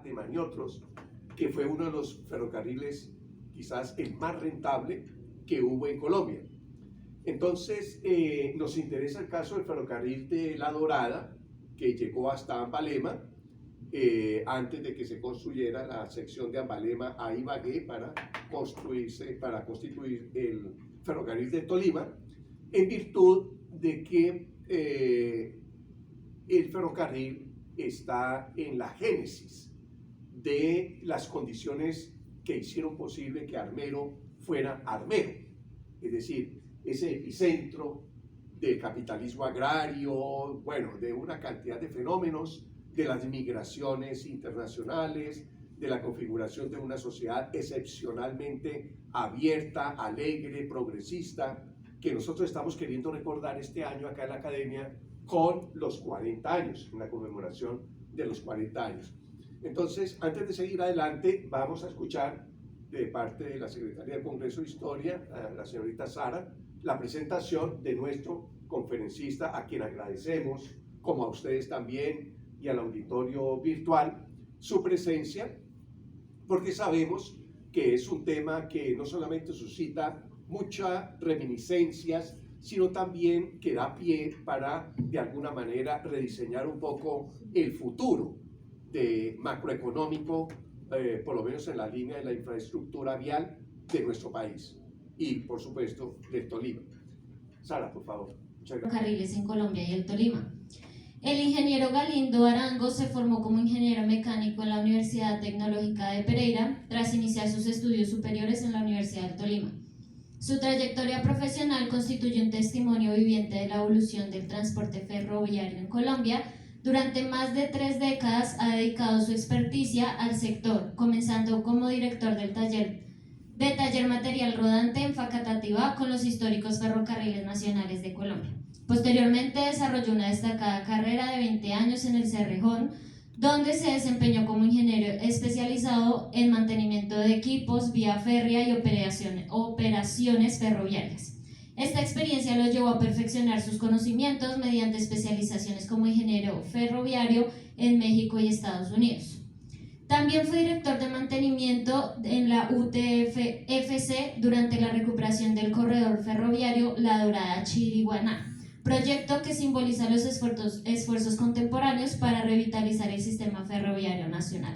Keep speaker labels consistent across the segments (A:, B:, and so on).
A: de Maniotros, que fue uno de los ferrocarriles quizás el más rentable que hubo en Colombia. Entonces nos interesa el caso del ferrocarril de La Dorada, que llegó hasta Ambalema, antes de que se construyera la sección de Ambalema a Ibagué para constituir el ferrocarril de Tolima, en virtud de que el ferrocarril está en la génesis de las condiciones que hicieron posible que Armero fuera Armero, es decir, ese epicentro del capitalismo agrario, bueno, de una cantidad de fenómenos, de las migraciones internacionales, de la configuración de una sociedad excepcionalmente abierta, alegre, progresista, que nosotros estamos queriendo recordar este año acá en la Academia con los 40 años, una conmemoración de los 40 años. Entonces, antes de seguir adelante, vamos a escuchar de parte de la Secretaría del Congreso de Historia, a la señorita Sara, la presentación de nuestro conferencista, a quien agradecemos, como a ustedes también, y al auditorio virtual, su presencia, porque sabemos que es un tema que no solamente suscita muchas reminiscencias, sino también que da pie para, de alguna manera, rediseñar un poco el futuro de macroeconómico, por lo menos en la línea de la infraestructura vial de nuestro país y, por supuesto, del Tolima. Sara, por favor. Muchas gracias.
B: Carriles en Colombia y el Tolima. El ingeniero Galindo Arango se formó como ingeniero mecánico en la Universidad Tecnológica de Pereira tras iniciar sus estudios superiores en la Universidad del Tolima. Su trayectoria profesional constituye un testimonio viviente de la evolución del transporte ferroviario en Colombia. Durante más de 3 décadas ha dedicado su experticia al sector, comenzando como director del taller material rodante en Facatativá con los históricos ferrocarriles nacionales de Colombia. Posteriormente desarrolló una destacada carrera de 20 años en el Cerrejón, donde se desempeñó como ingeniero especializado en mantenimiento de equipos, vía férrea y operaciones ferroviarias. Esta experiencia lo llevó a perfeccionar sus conocimientos mediante especializaciones como ingeniero ferroviario en México y Estados Unidos. También fue director de mantenimiento en la UTFC durante la recuperación del corredor ferroviario La Dorada-Chiriguaná, proyecto que simboliza los esfuerzos contemporáneos para revitalizar el sistema ferroviario nacional.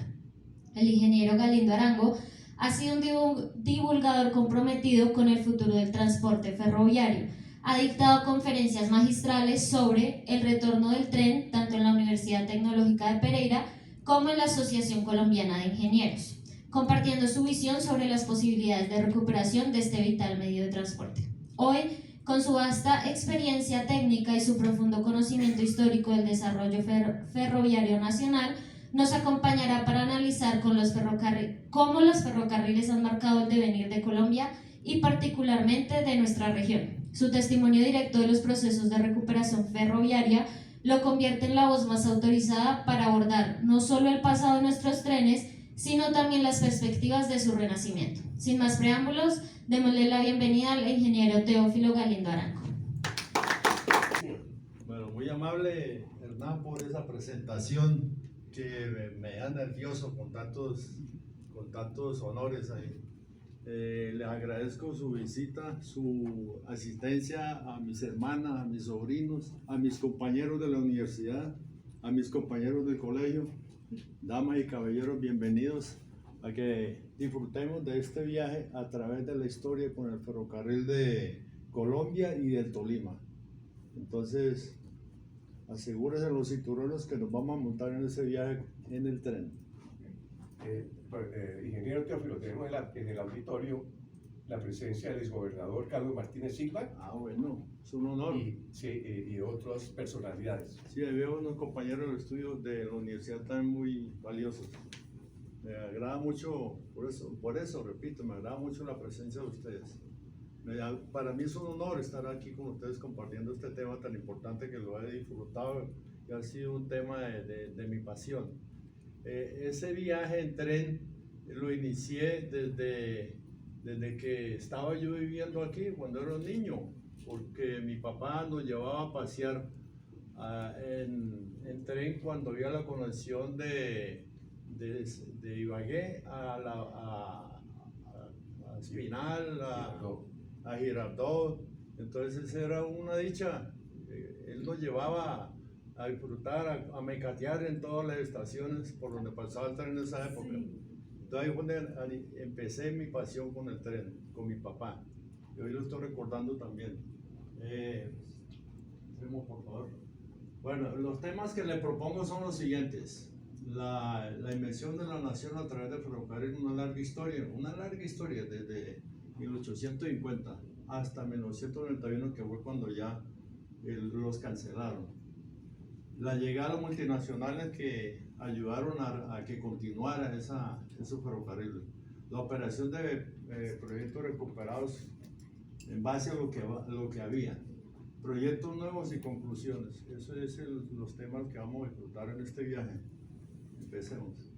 B: El ingeniero Galindo Arango ha sido un divulgador comprometido con el futuro del transporte ferroviario. Ha dictado conferencias magistrales sobre el retorno del tren, tanto en la Universidad Tecnológica de Pereira como en la Asociación Colombiana de Ingenieros, compartiendo su visión sobre las posibilidades de recuperación de este vital medio de transporte. Hoy, con su vasta experiencia técnica y su profundo conocimiento histórico del desarrollo ferroviario nacional, nos acompañará para analizar cómo los ferrocarriles han marcado el devenir de Colombia y particularmente de nuestra región. Su testimonio directo de los procesos de recuperación ferroviaria lo convierte en la voz más autorizada para abordar no solo el pasado de nuestros trenes, sino también las perspectivas de su renacimiento. Sin más preámbulos, démosle la bienvenida al ingeniero Teófilo Galindo Arango.
C: Bueno, muy amable, Hernán, por esa presentación que me da nervioso con tantos honores ahí. Les agradezco su visita, su asistencia a mis hermanas, a mis sobrinos, a mis compañeros de la universidad, a mis compañeros del colegio. Damas y caballeros, bienvenidos a que disfrutemos de este viaje a través de la historia con el ferrocarril de Colombia y del Tolima. Entonces, asegúrense los cinturones que nos vamos a montar en ese viaje en el tren.
A: Ingeniero Teófilo, tenemos en el auditorio la presencia del exgobernador Carlos Martínez Silva.
C: Ah, bueno, es un honor.
A: Y otras personalidades.
C: Sí, veo unos compañeros del estudio de la universidad también muy valiosos. Me agrada mucho, por eso repito, me agrada mucho la presencia de ustedes. Para mí es un honor estar aquí con ustedes compartiendo este tema tan importante que lo he disfrutado y ha sido un tema de mi pasión. Ese viaje en tren lo inicié desde que estaba yo viviendo aquí, cuando era un niño, porque mi papá nos llevaba a pasear en tren cuando había la conexión de de Ibagué a Espinal, a Girardot. Entonces era una dicha. Él nos llevaba a disfrutar, a mecatear en todas las estaciones por donde pasaba el tren en esa época.
D: Sí.
C: Entonces ahí fue donde empecé mi pasión con el tren, con mi papá. Y hoy lo estoy recordando también. Primo, por favor. Bueno, los temas que le propongo son los siguientes. La invención de la nación a través del ferrocarril, una larga historia desde 1850 hasta 1991, que fue cuando ya los cancelaron. La llegada de multinacionales que ayudaron a que continuara esos ferrocarriles. La operación de proyectos recuperados en base a lo que había. Proyectos nuevos y conclusiones. Esos son los temas que vamos a disfrutar en este viaje. Empecemos.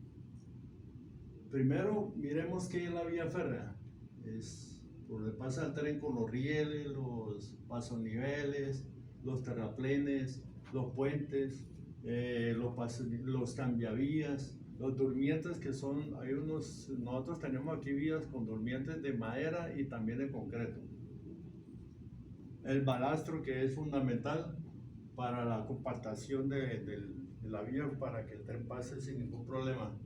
C: Primero, miremos qué es la vía férrea. Es por donde pasa el tren con los rieles, los pasoniveles, los terraplenes, los puentes, los cambiavías, los durmientes que son, nosotros tenemos aquí vías con durmientes de madera y también de concreto. El balastro, que es fundamental para la compactación de la vía para que el tren pase sin ningún problema.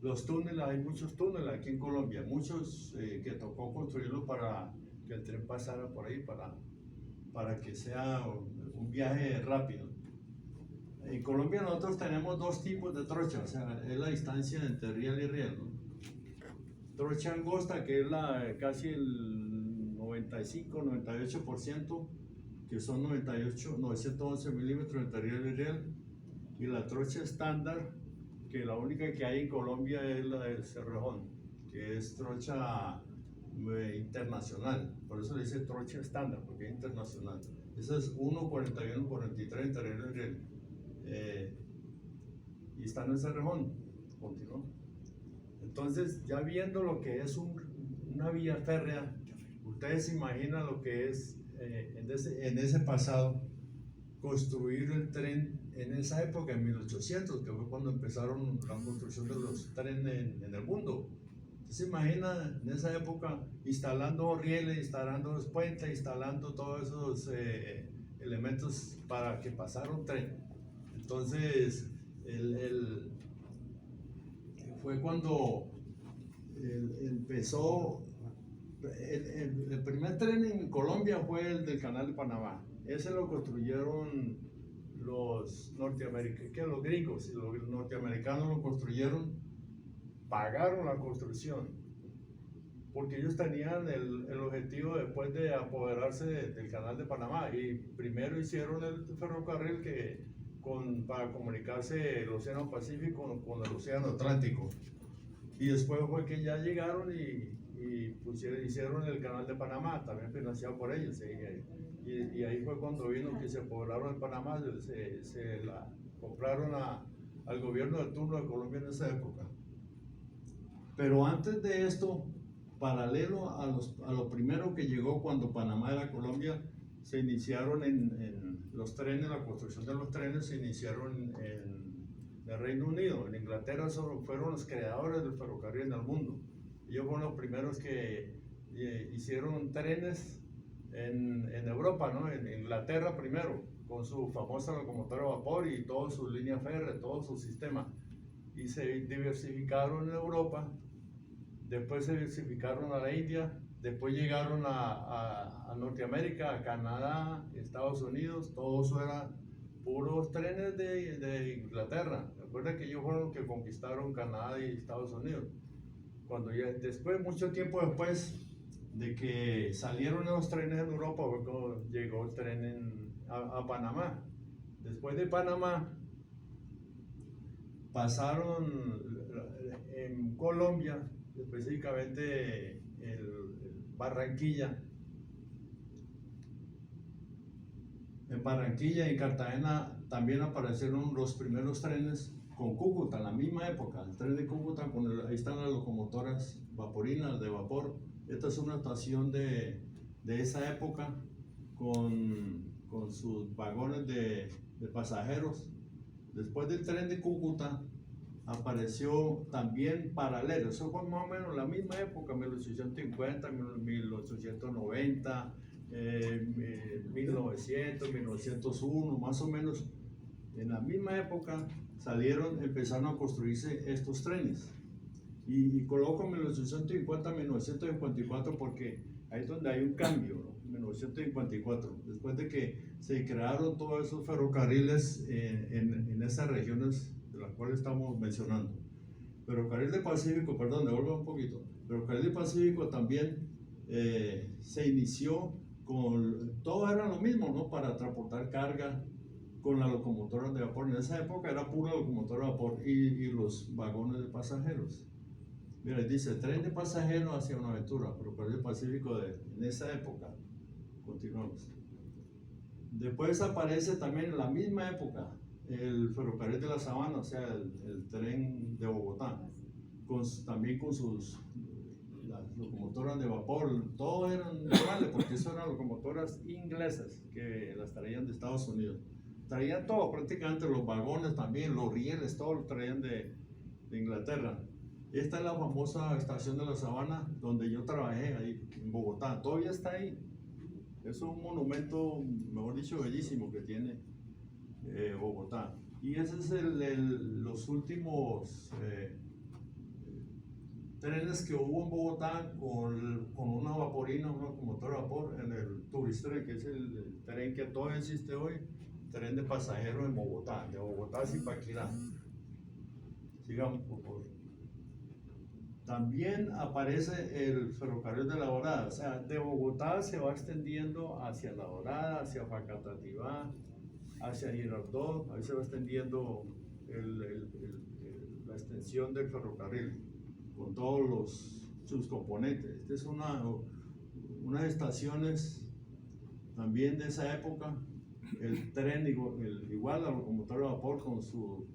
C: Los túneles, hay muchos túneles aquí en Colombia, muchos que tocó construirlos para que el tren pasara por ahí, para que sea un viaje rápido. En Colombia nosotros tenemos dos tipos de trocha, o sea, es la distancia entre riel y riel, ¿no? Trocha angosta, que es casi el 95-98%, que son 911 milímetros entre riel y riel, y la trocha estándar, que la única que hay en Colombia es la del Cerrejón, que es trocha internacional, por eso le dice trocha estándar, porque es internacional. Esa es 1:41:43 entre riel y riel. Y está en el Cerrejón. Continuó. Entonces, ya viendo lo que es una vía férrea, ustedes se imaginan lo que es en ese pasado construir el tren en esa época, en 1800, que fue cuando empezaron la construcción de los trenes en el mundo. Se imagina en esa época instalando rieles, instalando los puentes, instalando todos esos elementos para que pasara un tren. Entonces, fue cuando empezó, el primer tren en Colombia fue el del Canal de Panamá. Ese lo construyeron los norteamericanos, los gringos, y los norteamericanos lo construyeron, pagaron la construcción, porque ellos tenían el objetivo después de apoderarse del Canal de Panamá, y primero hicieron el ferrocarril para comunicarse el Océano Pacífico con el Océano Atlántico, y después fue que ya llegaron y hicieron el Canal de Panamá, también financiado por ellos, y ahí fue cuando vino que se apoderaron de Panamá, se la compraron al gobierno de turno de Colombia en esa época. Pero antes de esto, paralelo a lo primero que llegó cuando Panamá era Colombia, se iniciaron los trenes, la construcción de los trenes se iniciaron en el Reino Unido. En Inglaterra fueron los creadores del ferrocarril en el mundo. Ellos fueron los primeros que hicieron trenes en Europa, ¿no? En Inglaterra primero, con su famosa locomotora a vapor y todas sus líneas férreas, todo su sistema. Y se diversificaron en Europa, después se diversificaron a la India, después llegaron a Norteamérica, a Canadá, Estados Unidos, todo eso eran puros trenes de Inglaterra. Recuerda que ellos fueron los que conquistaron Canadá y Estados Unidos. Cuando después, mucho tiempo después de que salieron los trenes en Europa, fue cuando llegó el tren a Panamá. Después de Panamá, pasaron en Colombia, específicamente Barranquilla. En Barranquilla y en Cartagena también aparecieron los primeros trenes con Cúcuta, en la misma época. El tren de Cúcuta, ahí están las locomotoras vaporinas de vapor. Esta es una estación de esa época con sus vagones de pasajeros. Después del tren de Cúcuta apareció también paralelo. Eso fue más o menos la misma época, 1850, 1890, 1900, 1901, más o menos. En la misma época empezaron a construirse estos trenes. Y coloco 1850, 1954 porque ahí es donde hay un cambio, ¿no? 1954, después de que se crearon todos esos ferrocarriles en esas regiones de las cuales estamos mencionando. Ferrocarril del Pacífico, perdón, devuelvo un poquito. Ferrocarril del Pacífico también se inició todo era lo mismo, ¿no? Para transportar carga con las locomotoras de vapor. En esa época era pura locomotora de vapor y los vagones de pasajeros. Mira, dice, tren de pasajeros hacia Buenaventura, Ferrocarril del Pacífico en esa época. Continuamos. Después aparece también en la misma época el ferrocarril de la Sabana, o sea, el tren de Bogotá, también con las locomotoras de vapor. Todos eran normales porque eso eran locomotoras inglesas que las traían de Estados Unidos. Traían todo, prácticamente los vagones también, los rieles, todo lo traían de Inglaterra. Esta es la famosa estación de la Sabana donde yo trabajé ahí en Bogotá, todavía está ahí. Es un monumento, mejor dicho, bellísimo que tiene Bogotá. Y ese es los últimos trenes que hubo en Bogotá con una vaporina, una locomotora de vapor en el Turistren, que es el tren que todavía existe hoy, tren de pasajeros en Bogotá, de Bogotá a Zipaquirá. Sigamos, por favor. También aparece el ferrocarril de La Dorada, o sea, de Bogotá se va extendiendo hacia La Dorada, hacia Facatativá, hacia Girardot, ahí se va extendiendo la extensión del ferrocarril con todos sus componentes. Esta es unas estaciones también de esa época, el tren igual, la locomotora de vapor con sus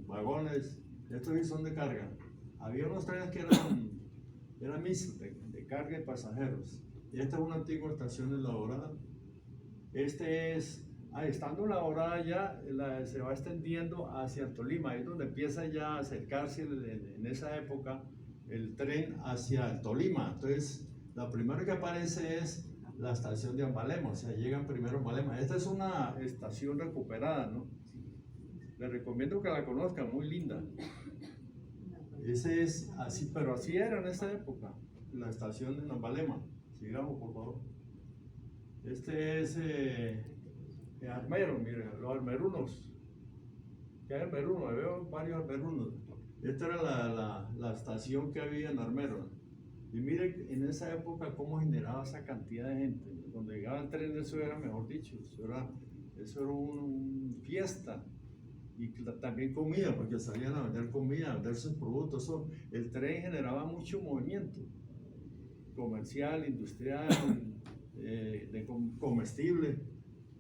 C: vagones. Estos sí son de carga. Había unos trenes que eran mixtos, de carga y pasajeros. Y esta es una antigua estación en La Dorada. Estando en La Dorada ya se va extendiendo hacia el Tolima, ahí es donde empieza ya a acercarse en esa época el tren hacia el Tolima. Entonces, la primera que aparece es la estación de Ambalema, o sea, llegan primero a Ambalema. Esta es una estación recuperada, ¿no? Les recomiendo que la conozcan, muy linda. Ese es así, pero así era en esa época, la estación de Ambalema. Sigamos, por favor. Este es Armero, miren, los armerunos. ¿Qué hay armerunos? Veo varios armerunos. Esta era la estación que había en Armero. Y miren en esa época cómo generaba esa cantidad de gente. Cuando llegaba el tren, eso era, mejor dicho, eso era una fiesta. Y también comida, porque salían a vender comida, a vender sus productos. El tren generaba mucho movimiento comercial, industrial, de comestible.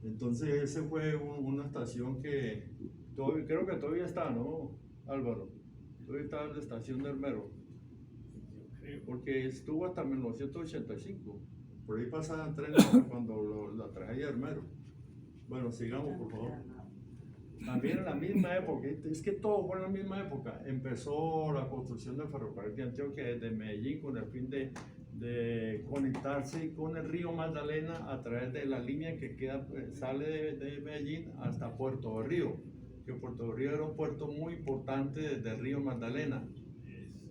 C: Entonces ese fue una estación que creo que todavía está, ¿no, Álvaro? Todavía está la estación de Armero, porque estuvo hasta 1985. Por ahí pasaban trenes cuando la traía Armero. Bueno, sigamos, por favor. También en la misma época, es que todo fue en la misma época, empezó la construcción del ferrocarril de Antioquia desde Medellín con el fin de conectarse con el río Magdalena a través de la línea que sale de Medellín hasta Puerto de Río, que Puerto de Río era un puerto muy importante desde el río Magdalena.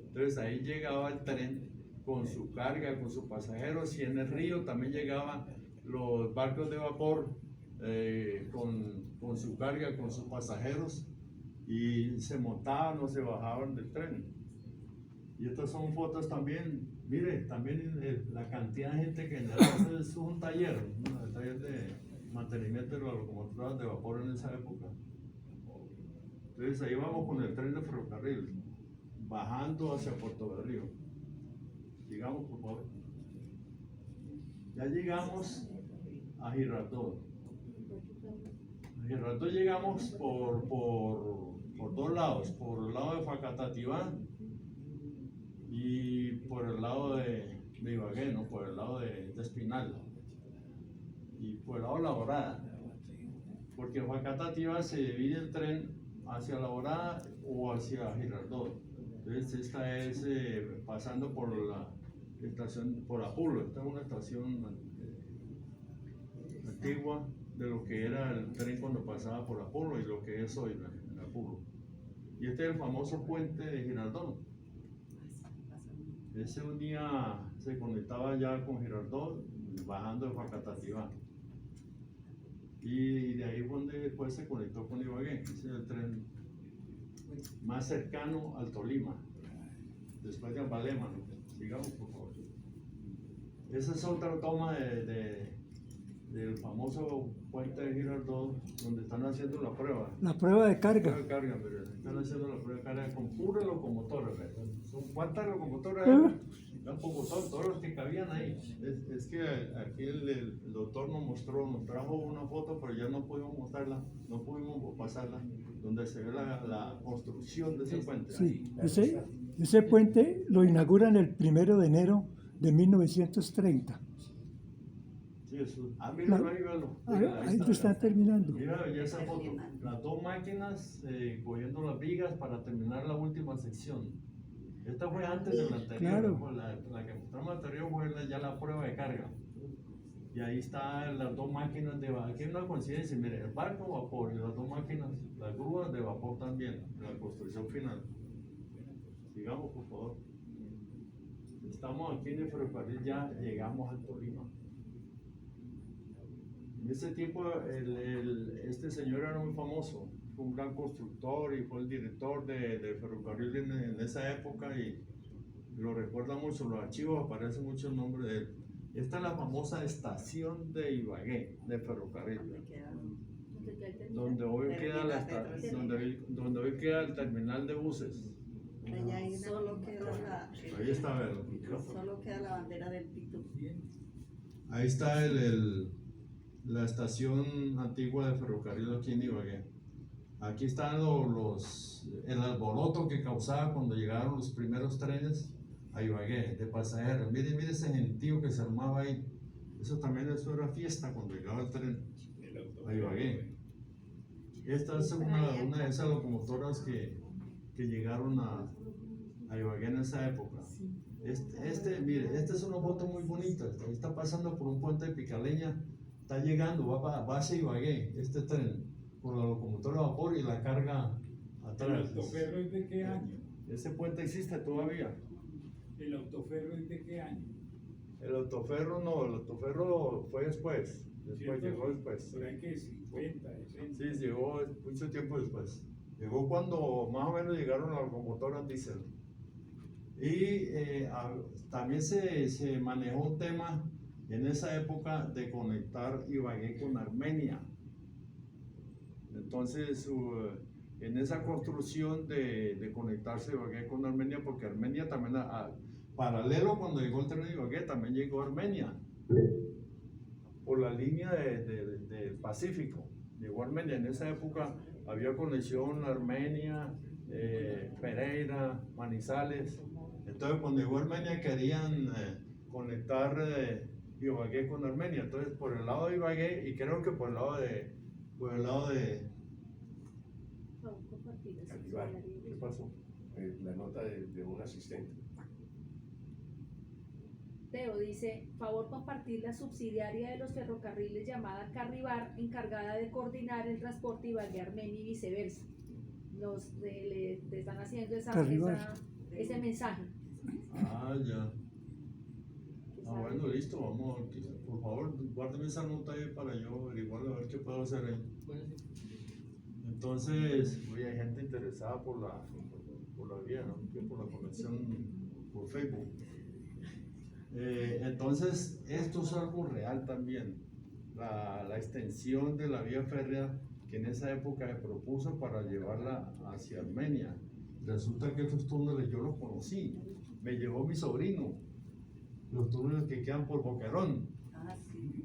C: Entonces ahí llegaba el tren con su carga, con sus pasajeros, y en el río también llegaban los barcos de vapor con su carga, con sus pasajeros, y se montaban o se bajaban del tren. Y estas son fotos también, mire, también la cantidad de gente que generaba. Es un taller, un taller de mantenimiento de las locomotoras de vapor en esa época. Entonces ahí vamos con el tren de ferrocarril, bajando hacia Puerto de Río. Sigamos, por favor. Ya llegamos a Girardot. A Girardot llegamos por dos lados, por el lado de Facatativá y por el lado de Ibagué, ¿no? Por el lado de Espinal y por el lado de La Dorada, porque en Facatativá se divide el tren hacia La Horada o hacia Girardot. Entonces esta es pasando por la estación, por Apolo. Esta es una estación antigua de lo que era el tren cuando pasaba por Apolo y lo que es hoy en Apolo. Y este es el famoso puente de Girardot. Ese un día se conectaba ya con Girardot, bajando de Facatativá. Y de ahí fue donde después se conectó con Ibagué. Ese es el tren más cercano al Tolima, después de Ambalema. Sigamos, por favor. Esa es otra toma del famoso puente de Girardot, donde están haciendo la prueba.
D: La prueba de carga.
C: Prueba de carga, pero están haciendo la prueba de carga con pura locomotora. ¿Cuántas locomotoras eran? Tampoco son todos los que cabían ahí. Es que aquí el doctor nos trajo una foto, pero ya no pudimos mostrarla, no pudimos pasarla, donde se ve la construcción de ese puente.
D: Sí, ese puente lo inauguran el 1 de enero de 1930.
C: Sí, eso. Mira, ahí, velo.
D: Ahí lo están terminando.
C: Mira, ya esa foto. Las dos máquinas cogiendo las vigas para terminar la última sección. Esta fue antes de la anterior.
D: Claro.
C: La que mostramos anterior fue ya la prueba de carga. Y ahí están las dos máquinas de vapor. Aquí hay una coincidencia, mire, el barco vapor y las dos máquinas, las grúas de vapor también, la construcción final. Sigamos, por favor. Estamos aquí en el ferrocarril, ya llegamos al Tolima. En ese tiempo, este señor era muy famoso, fue un gran constructor y fue el director de ferrocarril en esa época y lo recuerda mucho, en los archivos aparece mucho el nombre de él. Esta es la famosa estación de Ibagué, de ferrocarril, donde hoy queda el terminal de buses.
E: Ahí solo queda
C: Ahí está, ¿verdad?
E: solo queda la bandera del Pitu.
C: Ahí está la estación antigua de ferrocarril aquí en Ibagué. Aquí están el alboroto que causaba cuando llegaron los primeros trenes a Ibagué de pasajeros. Miren ese gentío que se armaba ahí. Eso era fiesta cuando llegaba el tren a Ibagué. Esta es una de esas locomotoras que llegaron a Ibagué en esa época. Mire, esta es una foto muy bonita. Está pasando por un puente de Picaleña. Está llegando, va hacia Ibagué, este tren, con la locomotora de vapor y la carga atrás.
F: ¿El autoferro es de qué año?
C: Ese puente existe todavía.
F: ¿El autoferro es de qué año?
C: El autoferro fue después. Llegó después.
F: Por ahí que 50, 60.
C: Sí, llegó mucho tiempo después. Llegó cuando más o menos llegaron las locomotoras diésel. Y también se manejó un tema en esa época de conectar Ibagué con Armenia. Entonces, en esa construcción de conectarse Ibagué con Armenia, porque Armenia también, paralelo cuando llegó el tren de Ibagué, también llegó Armenia, por la línea del Pacífico. Llegó Armenia, en esa época había conexión Armenia, Pereira, Manizales. Entonces, cuando llegó Armenia querían conectar Ibagué con Armenia, entonces por el lado de Ibagué y creo que por el lado de ¿qué pasó?
A: La nota de un asistente.
G: Teo dice, favor compartir la subsidiaria de los ferrocarriles llamada Carribar, encargada de coordinar el transporte Ibagué-Armenia y viceversa. Le están haciendo ese mensaje.
C: Ya. Bueno, listo, vamos, por favor, guárdeme esa nota ahí para yo averiguar a ver qué puedo hacer ahí. Entonces, hay gente interesada por la vía, ¿no? Por la conexión por Facebook. Entonces, esto es algo real también, la extensión de la vía férrea que en esa época se propuso para llevarla hacia Armenia. Resulta que esos túneles yo los conocí, me llevó mi sobrino, los túneles que quedan por Boquerón.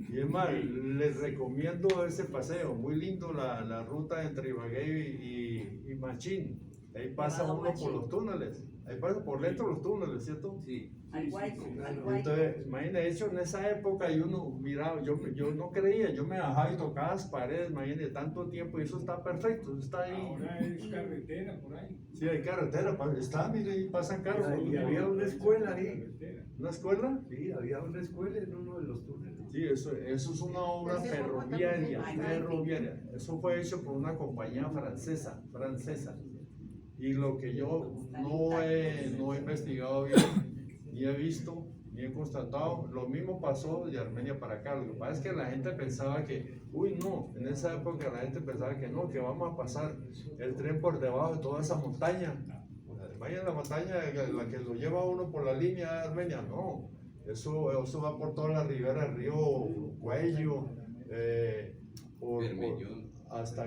C: Y es más, les recomiendo ese paseo, muy lindo la ruta entre Ibagué y Machín. Ahí pasa
E: Llamado
C: uno por
E: Guachín.
C: los túneles. Ahí pasa por dentro de los túneles, ¿cierto?
F: Sí.
E: Al Guayco, al Guayco.
C: Entonces, imagínate, de hecho, en esa época yo no, miraba, yo no creía, yo me bajaba y tocaba las paredes, imagínate, tanto tiempo, y eso está perfecto, eso está ahí.
F: Ahora es carretera por ahí.
C: Sí, hay carretera, está, mire, y pasan carros.
H: Y había una escuela ahí.
F: Carretera.
C: ¿Una escuela?
H: Sí, había una escuela en uno de los túneles.
C: Sí, eso es una obra
E: Ese fue cuando
C: ferroviaria,
E: pusimos-
C: ferroviaria. Eso fue hecho por una compañía francesa. Y lo que yo no he investigado bien, ni he visto, ni he constatado, lo mismo pasó de Armenia para acá. Lo que pasa es que la gente pensaba que, uy, no, en esa época la gente pensaba que no, que vamos a pasar el tren por debajo de toda esa montaña. Vaya la montaña, la que lo lleva uno por la línea de Armenia, no. Eso va por toda la ribera del río Cuello, hasta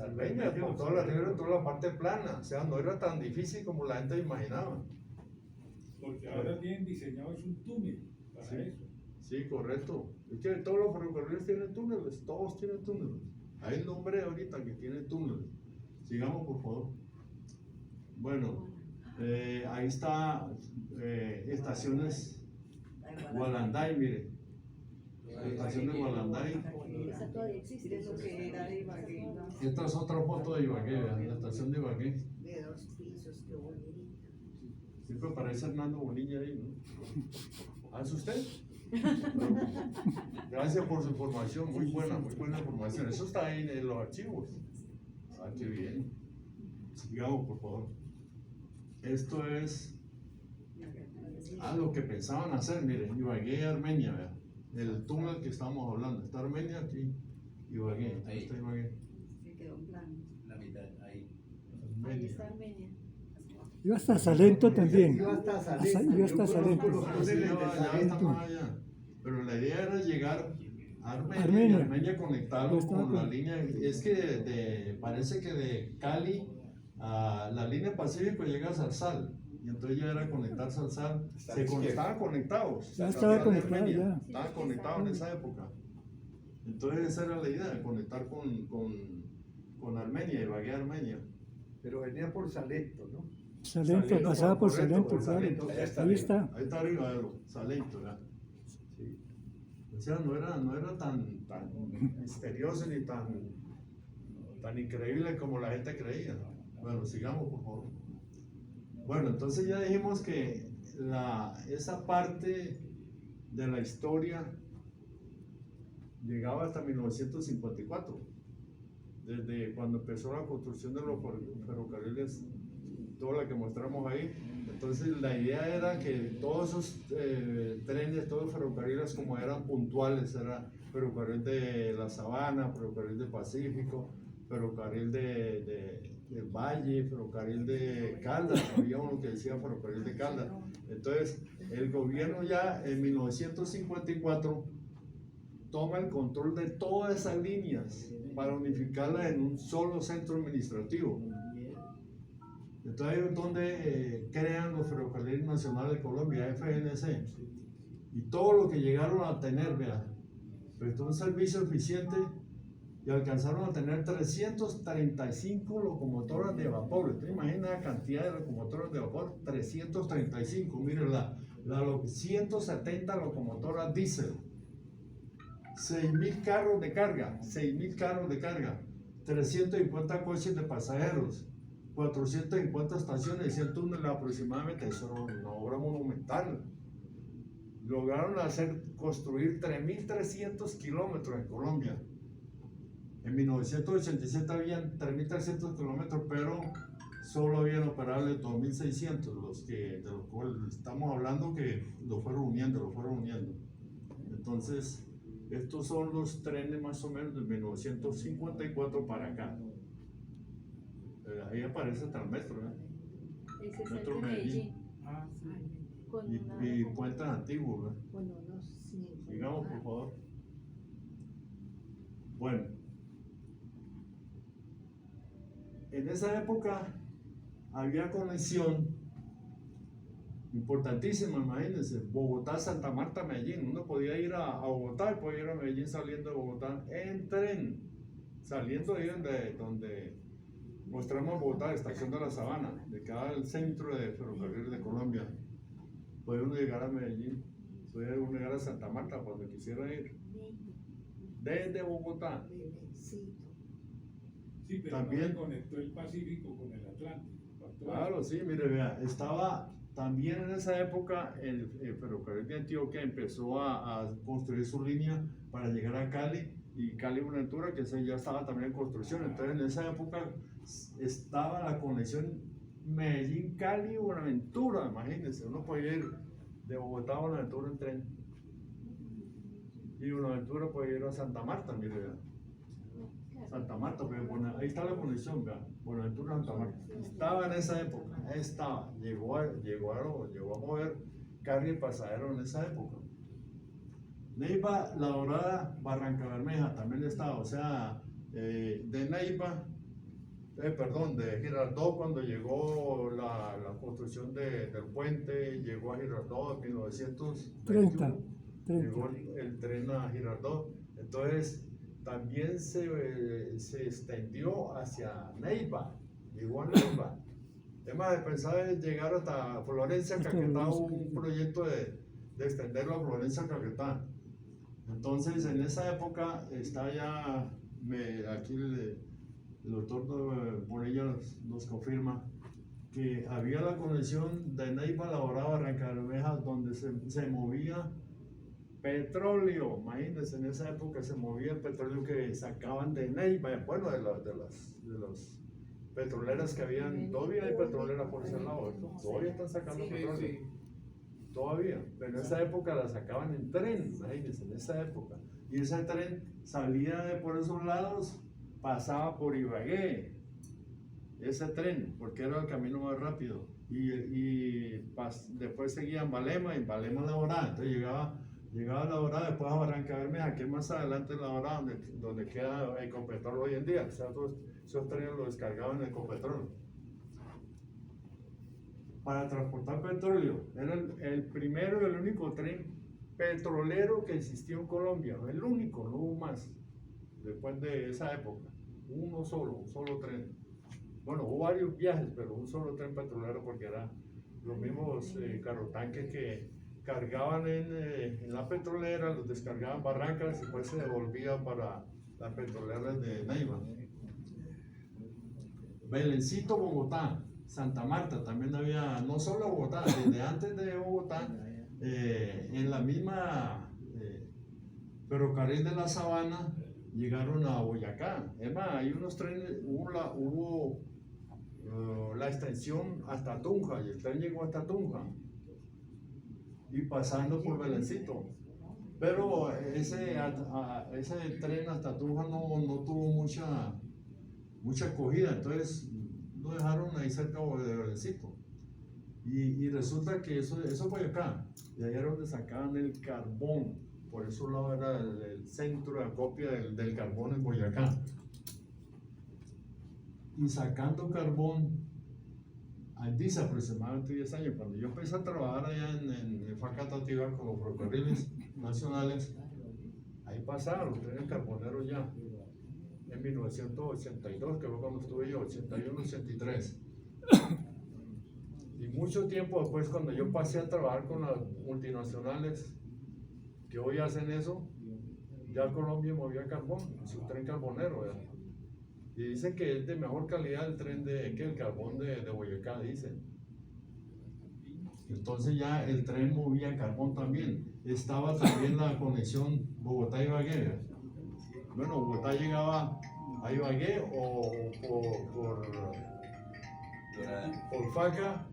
C: Armenia, por toda la ribera, toda la parte plana. O sea, no era tan difícil como la gente imaginaba.
F: Porque ahora tienen diseñado es un túnel para
C: Sí.
F: eso.
C: Sí, correcto. Es que todos los ferrocarriles tienen túneles, todos tienen túneles. Hay el nombre ahorita que tiene túneles. Sigamos, por favor. Bueno, ahí está estaciones Gualanday, mire. Estación de Gualanday.
G: Esa todavía existe.
E: Eso que era de Ibagué, ¿no?
C: Esta es otra foto de Ibagué, vean, la estación de Ibagué.
E: De 2 pisos, qué bonito.
C: Siempre aparece Hernando Bonilla ahí, ¿no? ¿Ah, es usted? Gracias por su información, muy buena información. Eso está ahí en los archivos. Ah, qué bien. Sigamos, por favor. Esto es lo que pensaban hacer, miren, Ibagué, Armenia, vean. El túnel que estamos hablando. Está Armenia aquí, Ibagué. Ahí está Ibagué.
E: Se quedó en plano.
H: La mitad, ahí.
G: Ahí está Armenia.
D: Iba hasta Salento también.
H: Iba hasta
D: Iba
H: Salento.
D: hasta
H: Yo
D: Salento.
H: conozco los túneles de
C: Ya
H: Salento.
C: está más allá. Pero la idea era llegar a Armenia,
D: Armenia.
C: y Armenia conectarlo
D: Ya estaba
C: con la
D: con-
C: línea. Es que parece que de Cali a la línea Pacífico llega a Zarzal. Y entonces ya era conectar Zarzal. Estaban conectados.
D: Ya estaba
C: Zarzal y
D: conectado,
C: Armenia.
D: ya.
C: Estaban conectados en esa época. Entonces esa era la idea, conectar con Armenia, Ibagué, Armenia.
H: Pero venía por Salento, ¿no?
D: Salento,
C: Salento,
D: pasaba por
C: correcto,
D: Salento,
C: por
D: claro.
H: Salento, allá está
D: Ahí
H: bien.
D: está.
C: Ahí está arriba, Salento, ¿verdad?
H: Sí.
C: O sea, no era tan misterioso ni tan increíble como la gente creía. Bueno, sigamos, por favor. Bueno, entonces ya dijimos que esa parte de la historia llegaba hasta 1954, desde cuando empezó la construcción de los ferrocarriles, toda la que mostramos ahí. Entonces la idea era que todos esos trenes, todos los ferrocarriles como eran puntuales, era ferrocarril de la Sabana, ferrocarril del Pacífico, ferrocarril del Valle, ferrocarril de Caldas, había uno que decía ferrocarril de Caldas. Entonces el gobierno ya en 1954 toma el control de todas esas líneas para unificarlas en un solo centro administrativo. Entonces ahí es donde crean los ferrocarriles nacionales de Colombia, FNC, y todo lo que llegaron a tener, vean, prestó un servicio eficiente y alcanzaron a tener 335 locomotoras de vapor. ¿Usted imagina la cantidad de locomotoras de vapor? 335, miren, 170 locomotoras diésel, 6.000 carros de carga, 350 coches de pasajeros, 450 estaciones y 100 túneles aproximadamente. Eso era una obra monumental. Lograron construir 3.300 kilómetros en Colombia. En 1987 habían 3.300 kilómetros, pero solo habían operables 2.600, de los cuales estamos hablando que lo fueron uniendo. Entonces, estos son los trenes más o menos de 1954 para acá. Ahí aparece Transmetro, ¿eh?
G: Ese es el
C: Metro
G: de
C: Medellín.
G: Medellín.
F: Ah, sí.
G: Con
C: Y
G: una,
C: puentes antiguos, ¿eh?
E: Con unos 5.
C: Sigamos, por favor. Bueno, en esa época había conexión importantísima, imagínense, Bogotá, Santa Marta, Medellín. Uno podía ir a Bogotá y podía ir a Medellín saliendo de Bogotá en tren, saliendo ahí donde mostramos Bogotá, estación de la Sabana, de cada el centro de ferrocarril de Colombia. Puede uno llegar a Medellín, puede uno llegar a Santa Marta cuando quisiera ir. Desde Bogotá.
E: Bebecito.
F: Sí, pero
C: También-
F: no se conectó el Pacífico con el Atlántico. Faltó
C: Claro, sí, mire, vea, estaba también en esa época el ferrocarril de Antioquia empezó a construir su línea para llegar a Cali y Cali Buenaventura, que ya estaba también en construcción. Entonces en esa época estaba la conexión Medellín-Cali Buenaventura, imagínense, uno podía ir de Bogotá a Buenaventura en tren. Y Buenaventura puede ir a Santa Marta, mire, vea. Santa Marta, pues, ahí está la conexión, vea, Buenaventura Santa Marta. Estaba en esa época, estaba, llegó a mover carga y pasadero en esa época. Neiva, La Dorada, Barranca Bermeja también estaba, o sea, de Neiva, de Girardot cuando llegó la construcción del puente, llegó a Girardot en 1930.
D: 30.
C: Llegó el tren a Girardot, entonces también se extendió hacia Neiva, llegó a Neiva. Es más, pensaba en llegar hasta Florencia, Caquetá, hubo un proyecto de extenderlo a Florencia, Caquetá. Entonces, en esa época está ya, aquí el doctor Bonilla nos confirma que había la conexión de Neiva a La Dorada, Barranca Bermeja, donde se movía petróleo. Imagínense, en esa época se movía el petróleo que sacaban de Neiva, bueno, de las petroleras que habían, todavía hay petroleras por ese lado, ¿no? Todavía están sacando petróleo, todavía, pero en esa época la sacaban en tren, imagínense, en esa época, y ese tren salía de por esos lados, pasaba por Ibagué, ese tren, porque era el camino más rápido, después seguía en Balema, y en Balema La Dorada, entonces llegaba a La Dorada, después a Barranca Bermeja, que es más adelante en La Dorada, donde queda Ecopetrol hoy en día. O sea, esos trenes los descargaban en Ecopetrol. Para transportar petróleo, era el primero y el único tren petrolero que existió en Colombia. El único, no hubo más. Después de esa época, un solo tren. Bueno, hubo varios viajes, pero un solo tren petrolero porque eran los mismos carrotanques que cargaban en la petrolera, los descargaban en Barrancas y después se devolvían para las petroleras de Neiva. Belencito, Bogotá, Santa Marta, también había, no solo Bogotá, desde antes de Bogotá, en la misma ferrocarril de la Sabana, llegaron a Boyacá. Es más, hay unos trenes, hubo la extensión hasta Tunja, y el tren llegó hasta Tunja y pasando por Belencito, pero ese tren hasta Tunja no tuvo mucha acogida, entonces lo dejaron ahí cerca de Belencito, y resulta que eso fue acá, y ahí era donde sacaban el carbón, por eso lado era el centro de acopia del carbón en Boyacá, y sacando carbón. Dice aproximadamente 10 años, cuando yo empecé a trabajar allá en Facatativa con los ferrocarriles nacionales, ahí pasaron los trenes carboneros ya, en 1982, que fue cuando estuve yo, 81, 83. Y mucho tiempo después, cuando yo pasé a trabajar con las multinacionales que hoy hacen eso, ya Colombia movía carbón, su tren carbonero, ¿verdad? Y dicen que es de mejor calidad el tren que el carbón de Boyacá, dicen. Entonces ya el tren movía carbón también. Estaba también la conexión Bogotá-Ibagué. Bueno, Bogotá llegaba a Ibagué o por Faca.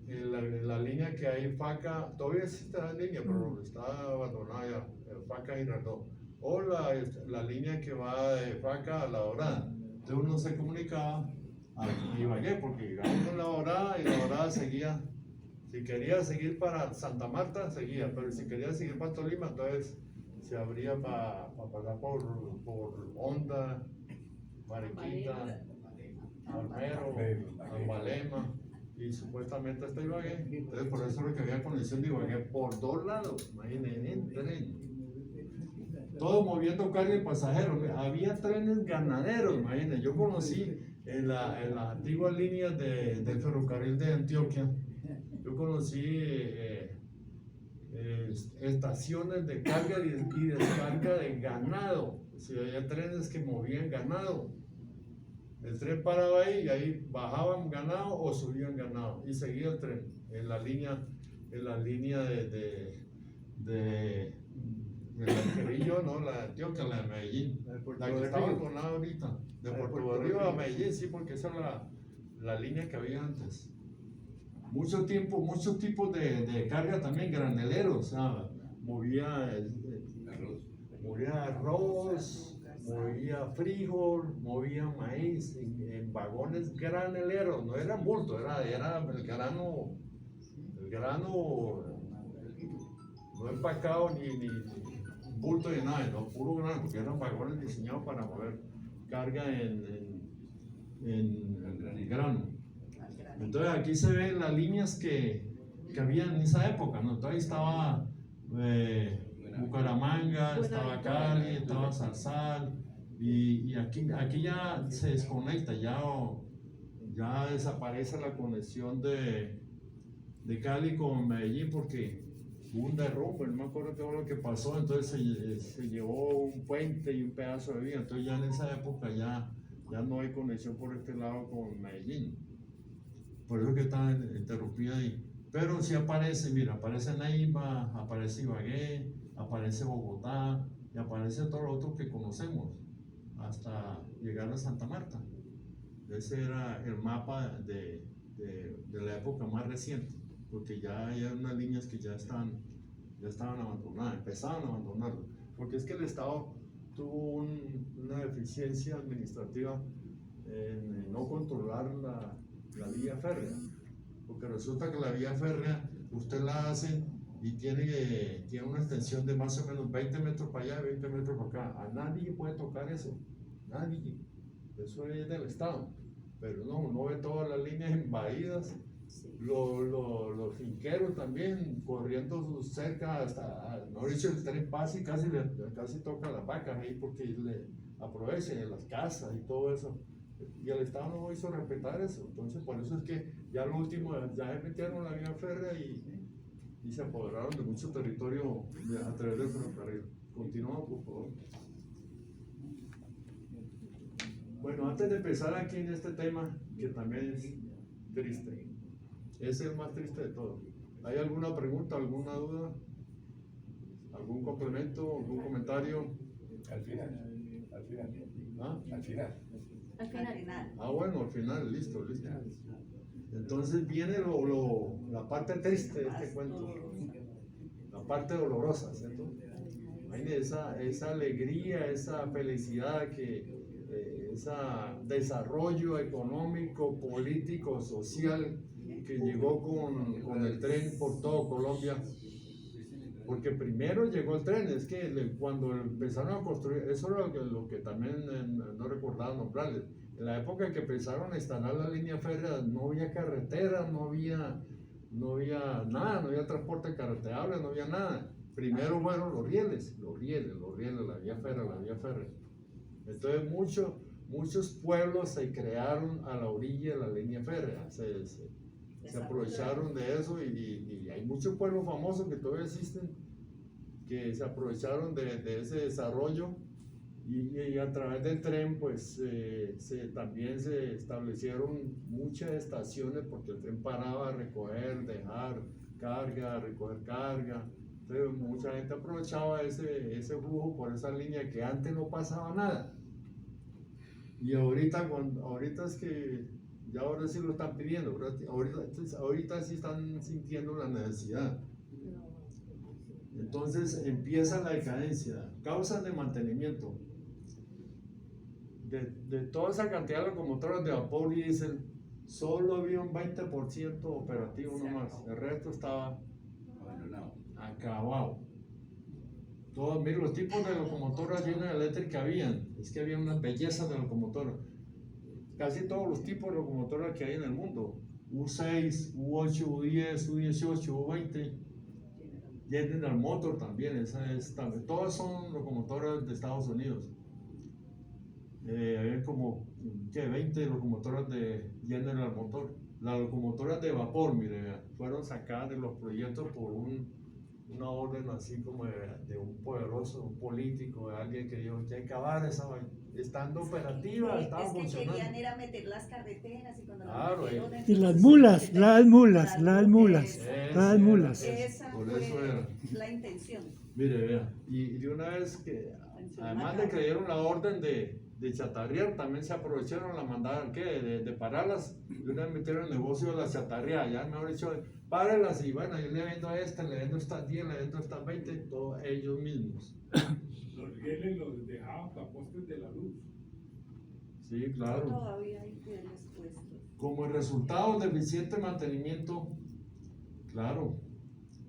C: La línea que hay Faca, todavía existe la línea, pero está abandonada ya, Faca Girardot. O la línea que va de Faca a La Dorada. Entonces uno se comunicaba a Ibagué, porque llegamos a La Dorada y La Dorada seguía. Si quería seguir para Santa Marta, seguía, pero si quería seguir para Tolima, entonces se abría para pasar por Honda, Mariquita, Almero, Balema, y supuestamente hasta Ibagué. Entonces por eso requería conexión de Ibagué por dos lados, imagínense, en tren. todo moviendo carga y pasajeros. Había trenes ganaderos, imagínense. Yo conocí en las antiguas líneas del ferrocarril de Antioquia, yo conocí estaciones de carga y descarga de ganado. O sea, había trenes que movían ganado. El tren paraba ahí y ahí bajaban ganado o subían ganado y seguía el tren en la línea de la que vi yo, no, la de Antioquia, la de Medellín, la que está abandonada ahorita, de Puerto Berrío a Medellín, sí, porque esa era la línea que había antes. Muchos tipos de carga también, graneleros, o sea, movía arroz, movía frijol, movía maíz en vagones graneleros, no era bulto, era el grano no empacado ni bulto ni nada, no, puro grano, porque eran vagones diseñados para mover carga en grano. Entonces aquí se ven las líneas que había en esa época, ¿no? Entonces ahí estaba Bucaramanga, estaba Cali, estaba Zarzal, y aquí ya se desconecta, ya desaparece la conexión de Cali con Medellín porque hubo un derrumbe, no me acuerdo qué fue lo que pasó, entonces se llevó un puente y un pedazo de vía, entonces ya en esa época ya no hay conexión por este lado con Medellín, por eso que está interrumpida ahí. Pero sí aparece, mira, aparece Neiva, aparece Ibagué, aparece Bogotá y aparece todo lo otro que conocemos hasta llegar a Santa Marta. Ese era el mapa de la época más reciente, porque ya hay unas líneas que ya estaban abandonadas, empezaban a abandonarlo, porque es que el Estado tuvo una deficiencia administrativa en no controlar la vía férrea, porque resulta que la vía férrea usted la hace y tiene una extensión de más o menos 20 metros para allá y 20 metros para acá. A nadie puede tocar eso, nadie. Eso es del Estado. Pero no, uno ve todas las líneas invadidas, los finqueros también corriendo cerca hasta, no dicho el tren pasa y casi toca las vacas ahí porque le aprovechan en las casas y todo eso. Y el Estado no hizo respetar eso. Entonces, por eso es que ya lo último, ya metieron la vía férrea y se apoderaron de mucho territorio a través del ferrocarril. Continuamos, por favor. Bueno, antes de empezar aquí en este tema, que también es triste, es el más triste de todo. ¿Hay alguna pregunta, alguna duda? ¿Algún complemento, algún comentario?
A: Al final.
C: ¿Ah?
A: Al final.
G: Al final.
C: Ah, bueno, al final, listo. Entonces viene la parte triste de este cuento, la parte dolorosa, ¿cierto? Esa alegría, esa felicidad, ese desarrollo económico, político, social que llegó con el tren por todo Colombia. Porque primero llegó el tren, es que cuando empezaron a construir, eso era lo que también no recordaba nombrarles. En la época en que empezaron a instalar la línea férrea, no había carretera, no había nada, no había transporte carreteable, no había nada. Primero fueron los rieles, la vía férrea. Entonces muchos pueblos se crearon a la orilla de la línea férrea, se aprovecharon de eso y hay muchos pueblos famosos que todavía existen que se aprovecharon de ese desarrollo y a través del tren pues también se establecieron muchas estaciones porque el tren paraba a recoger, dejar carga, recoger carga. Entonces mucha gente aprovechaba ese flujo por esa línea que antes no pasaba nada. Y ahorita es que ya ahora sí lo están pidiendo, ahorita sí están sintiendo la necesidad. Entonces empieza la decadencia, causas de mantenimiento. De toda esa cantidad de locomotoras de vapor y diésel, solo había un 20% operativo nomás, el resto estaba acabado. Miren, los tipos de locomotoras General Electric que habían, es que había unas bellezas de locomotoras. Casi todos los tipos de locomotoras que hay en el mundo, U6, U8, U10, U18, U20, General Motors también, todas son locomotoras de Estados Unidos. Había como 20 locomotoras de General Motors. Las locomotoras de vapor, mire, vea, fueron sacadas de los proyectos por una orden así como de un poderoso, un político, de alguien que dijo que hay que acabar esa vaina. Estando operativa, estaba
E: es que
C: funcionando.
E: querían era meter las carreteras y cuando
C: Claro,
E: metieron,
D: Y
E: entonces,
D: las mulas,
E: se-
D: las mulas, las mulas,
E: Esa-
D: las mulas.
E: Esa
C: Por
E: fue
C: eso era.
E: la intención.
C: Mire, vea, y de una vez que,
E: Mencionó
C: además
E: acá.
C: de que dieron la orden de chatarrear, también se aprovecharon, la mandaron, ¿qué? De pararlas, y una vez metieron el negocio de la chatarreada, ya mejor dicho, párenlas y bueno, yo le vendo a esta, le vendo estas 10, le vendo estas 20, todos ellos mismos.
F: Los rieles los dejaban para postes de la luz.
C: Sí, claro.
E: Todavía hay fieles puestos.
C: Como el resultado del deficiente mantenimiento, claro,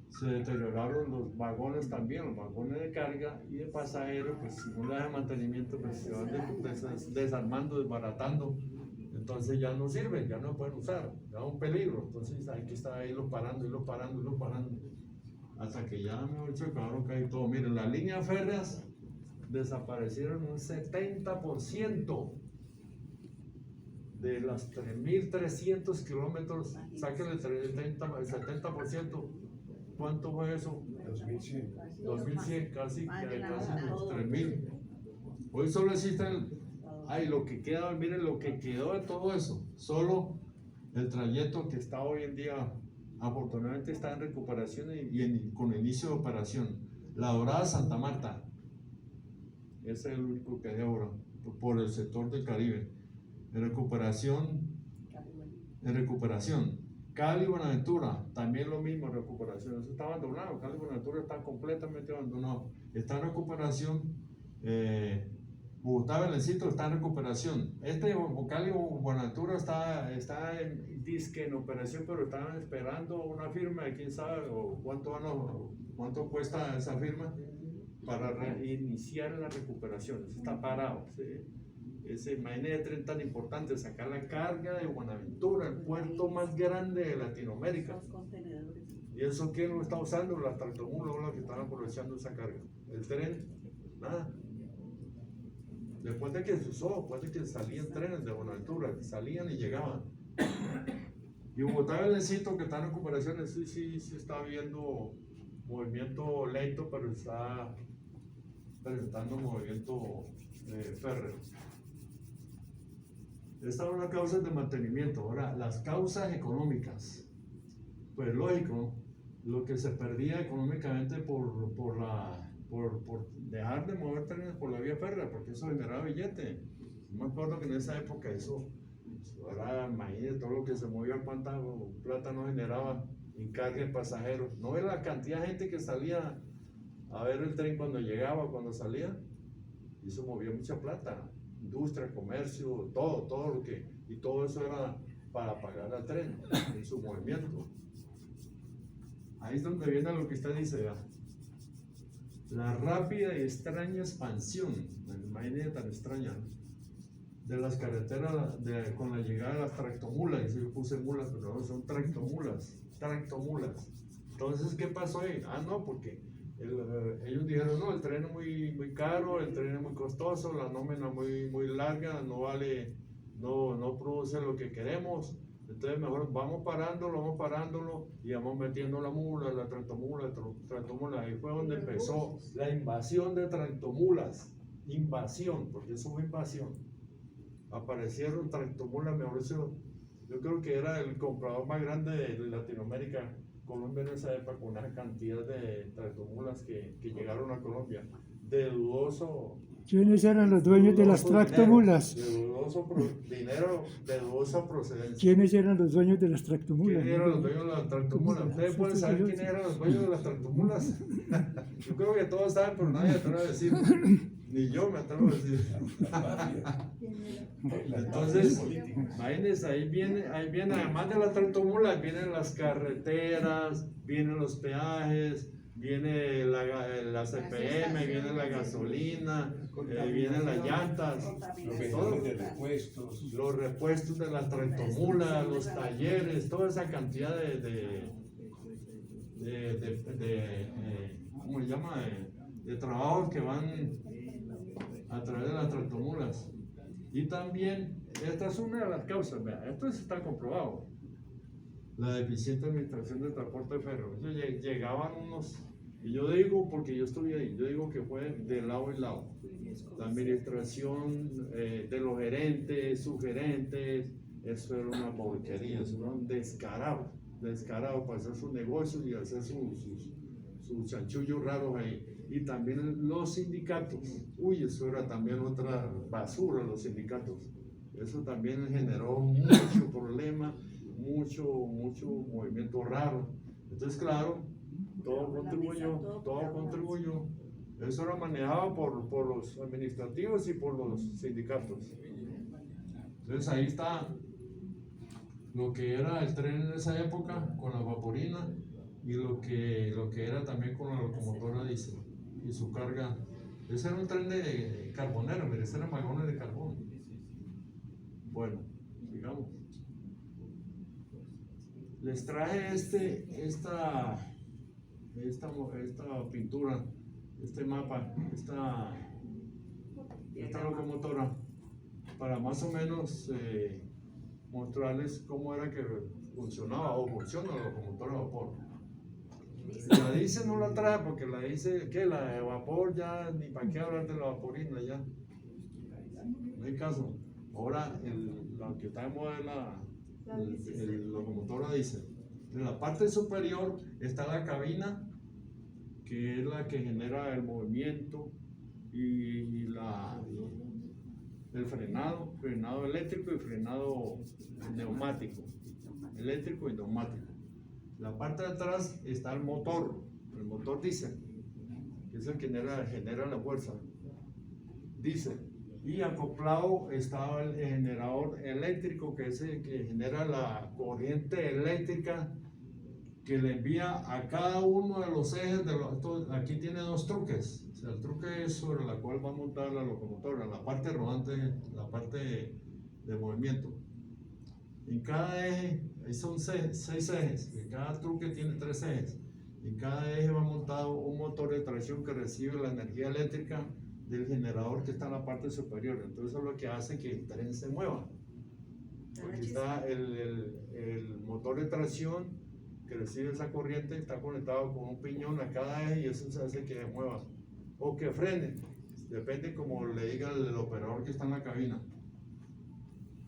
C: se deterioraron los vagones también, los vagones de carga y de pasajeros, pues si no le dan mantenimiento, pues se van desarmando, desbaratando, entonces ya no sirven, ya no pueden usar, ya es un peligro, entonces hay que estar ahí lo parando, hasta que ya, mejor dicho, acabaron casi todo. Miren, las líneas férreas desaparecieron un 70%. De las 3.300 kilómetros, sáquenle el 70%. ¿Cuánto fue eso?
A: 2100.
C: 2100, casi
E: Más de la
C: los
E: mitad.
C: 3.000. Hoy solo existen, lo que queda, miren lo que quedó de todo eso, solo el trayecto que está hoy en día, afortunadamente está en recuperación con inicio de operación. La Dorada Santa Marta, ese es el único que hay ahora, por el sector del Caribe. En recuperación. Cali Buenaventura, también lo mismo, recuperación. Eso está abandonado. Cali Buenaventura está completamente abandonado. Está en recuperación. Bogotá Belencito está en recuperación. Cali Buenaventura está en operación, pero están esperando una firma de quién sabe o cuánto cuesta esa firma para reiniciar la recuperación. Eso está parado. ¿Sí? Ese maine de tren tan importante, sacar la carga de Buenaventura, el puerto más grande de Latinoamérica.
E: Los contenedores.
C: ¿Y eso quién lo está usando? Las tractomulas, las que están aprovechando esa carga. El tren, nada. Después de que se usó, después de que salían trenes de Buenaventura, salían y llegaban. Y Bogotá Belencito, que está en recuperación, sí está viendo movimiento lento, pero está presentando movimiento férreo. Estas son las causas de mantenimiento. Ahora, las causas económicas. Pues lógico, lo que se perdía económicamente por dejar de mover trenes por la vía férrea, porque eso generaba billete. Yo me acuerdo que en esa época eso era maíz, todo lo que se movía, cuánta plata no generaba en carga de pasajeros. No era la cantidad de gente que salía a ver el tren cuando llegaba, cuando salía, y eso movía mucha plata. Industria, comercio, todo lo que, y todo eso era para pagar al tren en su movimiento. Ahí es donde viene lo que usted dice, ¿verdad? La rápida y extraña expansión, el maine tan extraña, de las carreteras con la llegada de las tractomulas, y yo puse mulas, pero no, son tractomulas. Entonces, ¿qué pasó ahí? No, porque ellos dijeron, no, el tren es muy caro, el tren es muy costoso, la nómina muy larga, no vale, no produce lo que queremos, entonces mejor vamos parándolo y vamos metiendo la tractomula, ahí fue donde empezó la invasión de tractomulas, porque eso fue invasión. Aparecieron tractomulas, mejor dicho, yo creo que era el comprador más grande de Latinoamérica. Colombia en esa época, con una cantidad de tractomulas que llegaron a Colombia, de dudoso.
D: ¿Quiénes eran los dueños de las tractomulas?
C: De dudoso dinero, de dudosa procedencia.
D: ¿Quiénes eran los dueños de las tractomulas?
C: ¿Quiénes eran los dueños de las tractomulas? ¿Ustedes pueden saber quiénes eran los dueños de las tractomulas? Yo creo que todos saben, pero nadie se atreve a decir. Ni yo me atrevo a decir. Entonces, imagínense, ahí viene, además de las tractomulas, vienen las carreteras, vienen los peajes, viene la CPM, viene la gasolina, vienen las llantas, todo. Los repuestos de las tractomulas, los talleres, toda esa cantidad
I: ¿cómo se llama? De trabajos que van a través de las tractomulas. Y también, esta es una de las causas, vea, esto está comprobado, la deficiente administración del transporte ferroviario. Llegaban unos, y yo digo, porque yo estuve ahí, yo digo que fue de lado y lado. La administración de los gerentes, subgerentes, eso era una porquería, eso era un descarado para hacer sus negocios y hacer sus chanchullos raros ahí. Y también los sindicatos, uy, eso era también otra basura, los sindicatos. Eso también generó mucho problema, mucho movimiento raro. Entonces, claro, todo contribuyó. Eso era manejado por los administrativos y por los sindicatos. Entonces ahí está lo que era el tren en esa época con la vaporina y lo que era también con la locomotora diésel y su carga. Ese era un tren de carbonero, mire, ese eran vagones de carbón. Bueno, sigamos. Les traje esta pintura, este mapa, esta locomotora, para más o menos mostrarles cómo era que funcionaba o funciona la locomotora de vapor. La diésel no la trae porque la diésel, que la de vapor ya, ni para qué hablar de la vaporina ya. No hay caso. Ahora, lo que está de moda es la locomotora diésel. En la parte superior está la cabina, que es la que genera el movimiento y el frenado eléctrico y frenado neumático, eléctrico y neumático. La parte de atrás está el motor diésel, que es el que genera la fuerza, diésel. Y acoplado está el generador eléctrico, que es el que genera la corriente eléctrica que le envía a cada uno de los ejes aquí tiene dos truques. O sea, el truque es sobre la cual va a montar la locomotora, la parte rodante, la parte de movimiento. En cada eje, ahí son 6 ejes, en cada truque tiene 3 ejes. En cada eje va montado un motor de tracción que recibe la energía eléctrica del generador que está en la parte superior. Entonces eso es lo que hace que el tren se mueva. Porque está el motor de tracción que recibe esa corriente, está conectado con un piñón a cada eje y eso se hace que se mueva o que frene, depende como le diga el operador que está en la cabina.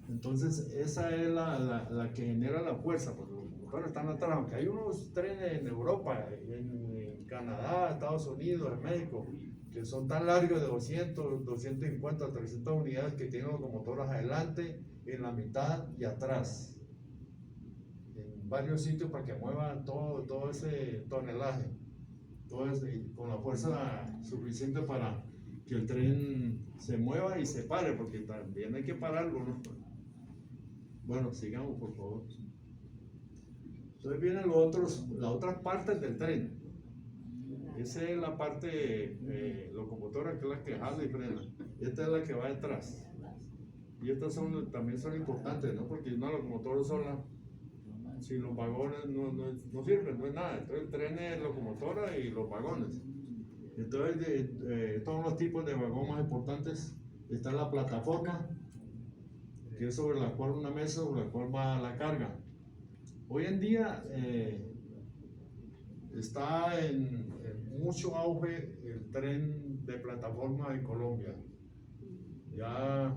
I: Entonces esa es la que genera la fuerza, porque los motores están atrás, aunque hay unos trenes en Europa, en Canadá, Estados Unidos, en México, que son tan largos de 200, 250, 300 unidades que tienen locomotoras adelante, en la mitad y atrás. Varios sitios para que muevan todo ese tonelaje, con la fuerza suficiente para que el tren se mueva y se pare, porque también hay que pararlo, ¿no? Bueno, sigamos por favor. Entonces vienen las otras partes del tren. Esa es la parte locomotora, que es la que jala y frena. Esta es la que va detrás. Y estas también son importantes, ¿no? Porque una locomotora sola, sin los vagones no sirven, no es nada. Entonces el tren es locomotora y los vagones. Entonces todos los tipos de vagón más importantes está la plataforma, que es sobre la cual una mesa sobre la cual va la carga. Hoy en día está en mucho auge el tren de plataforma en Colombia. Ya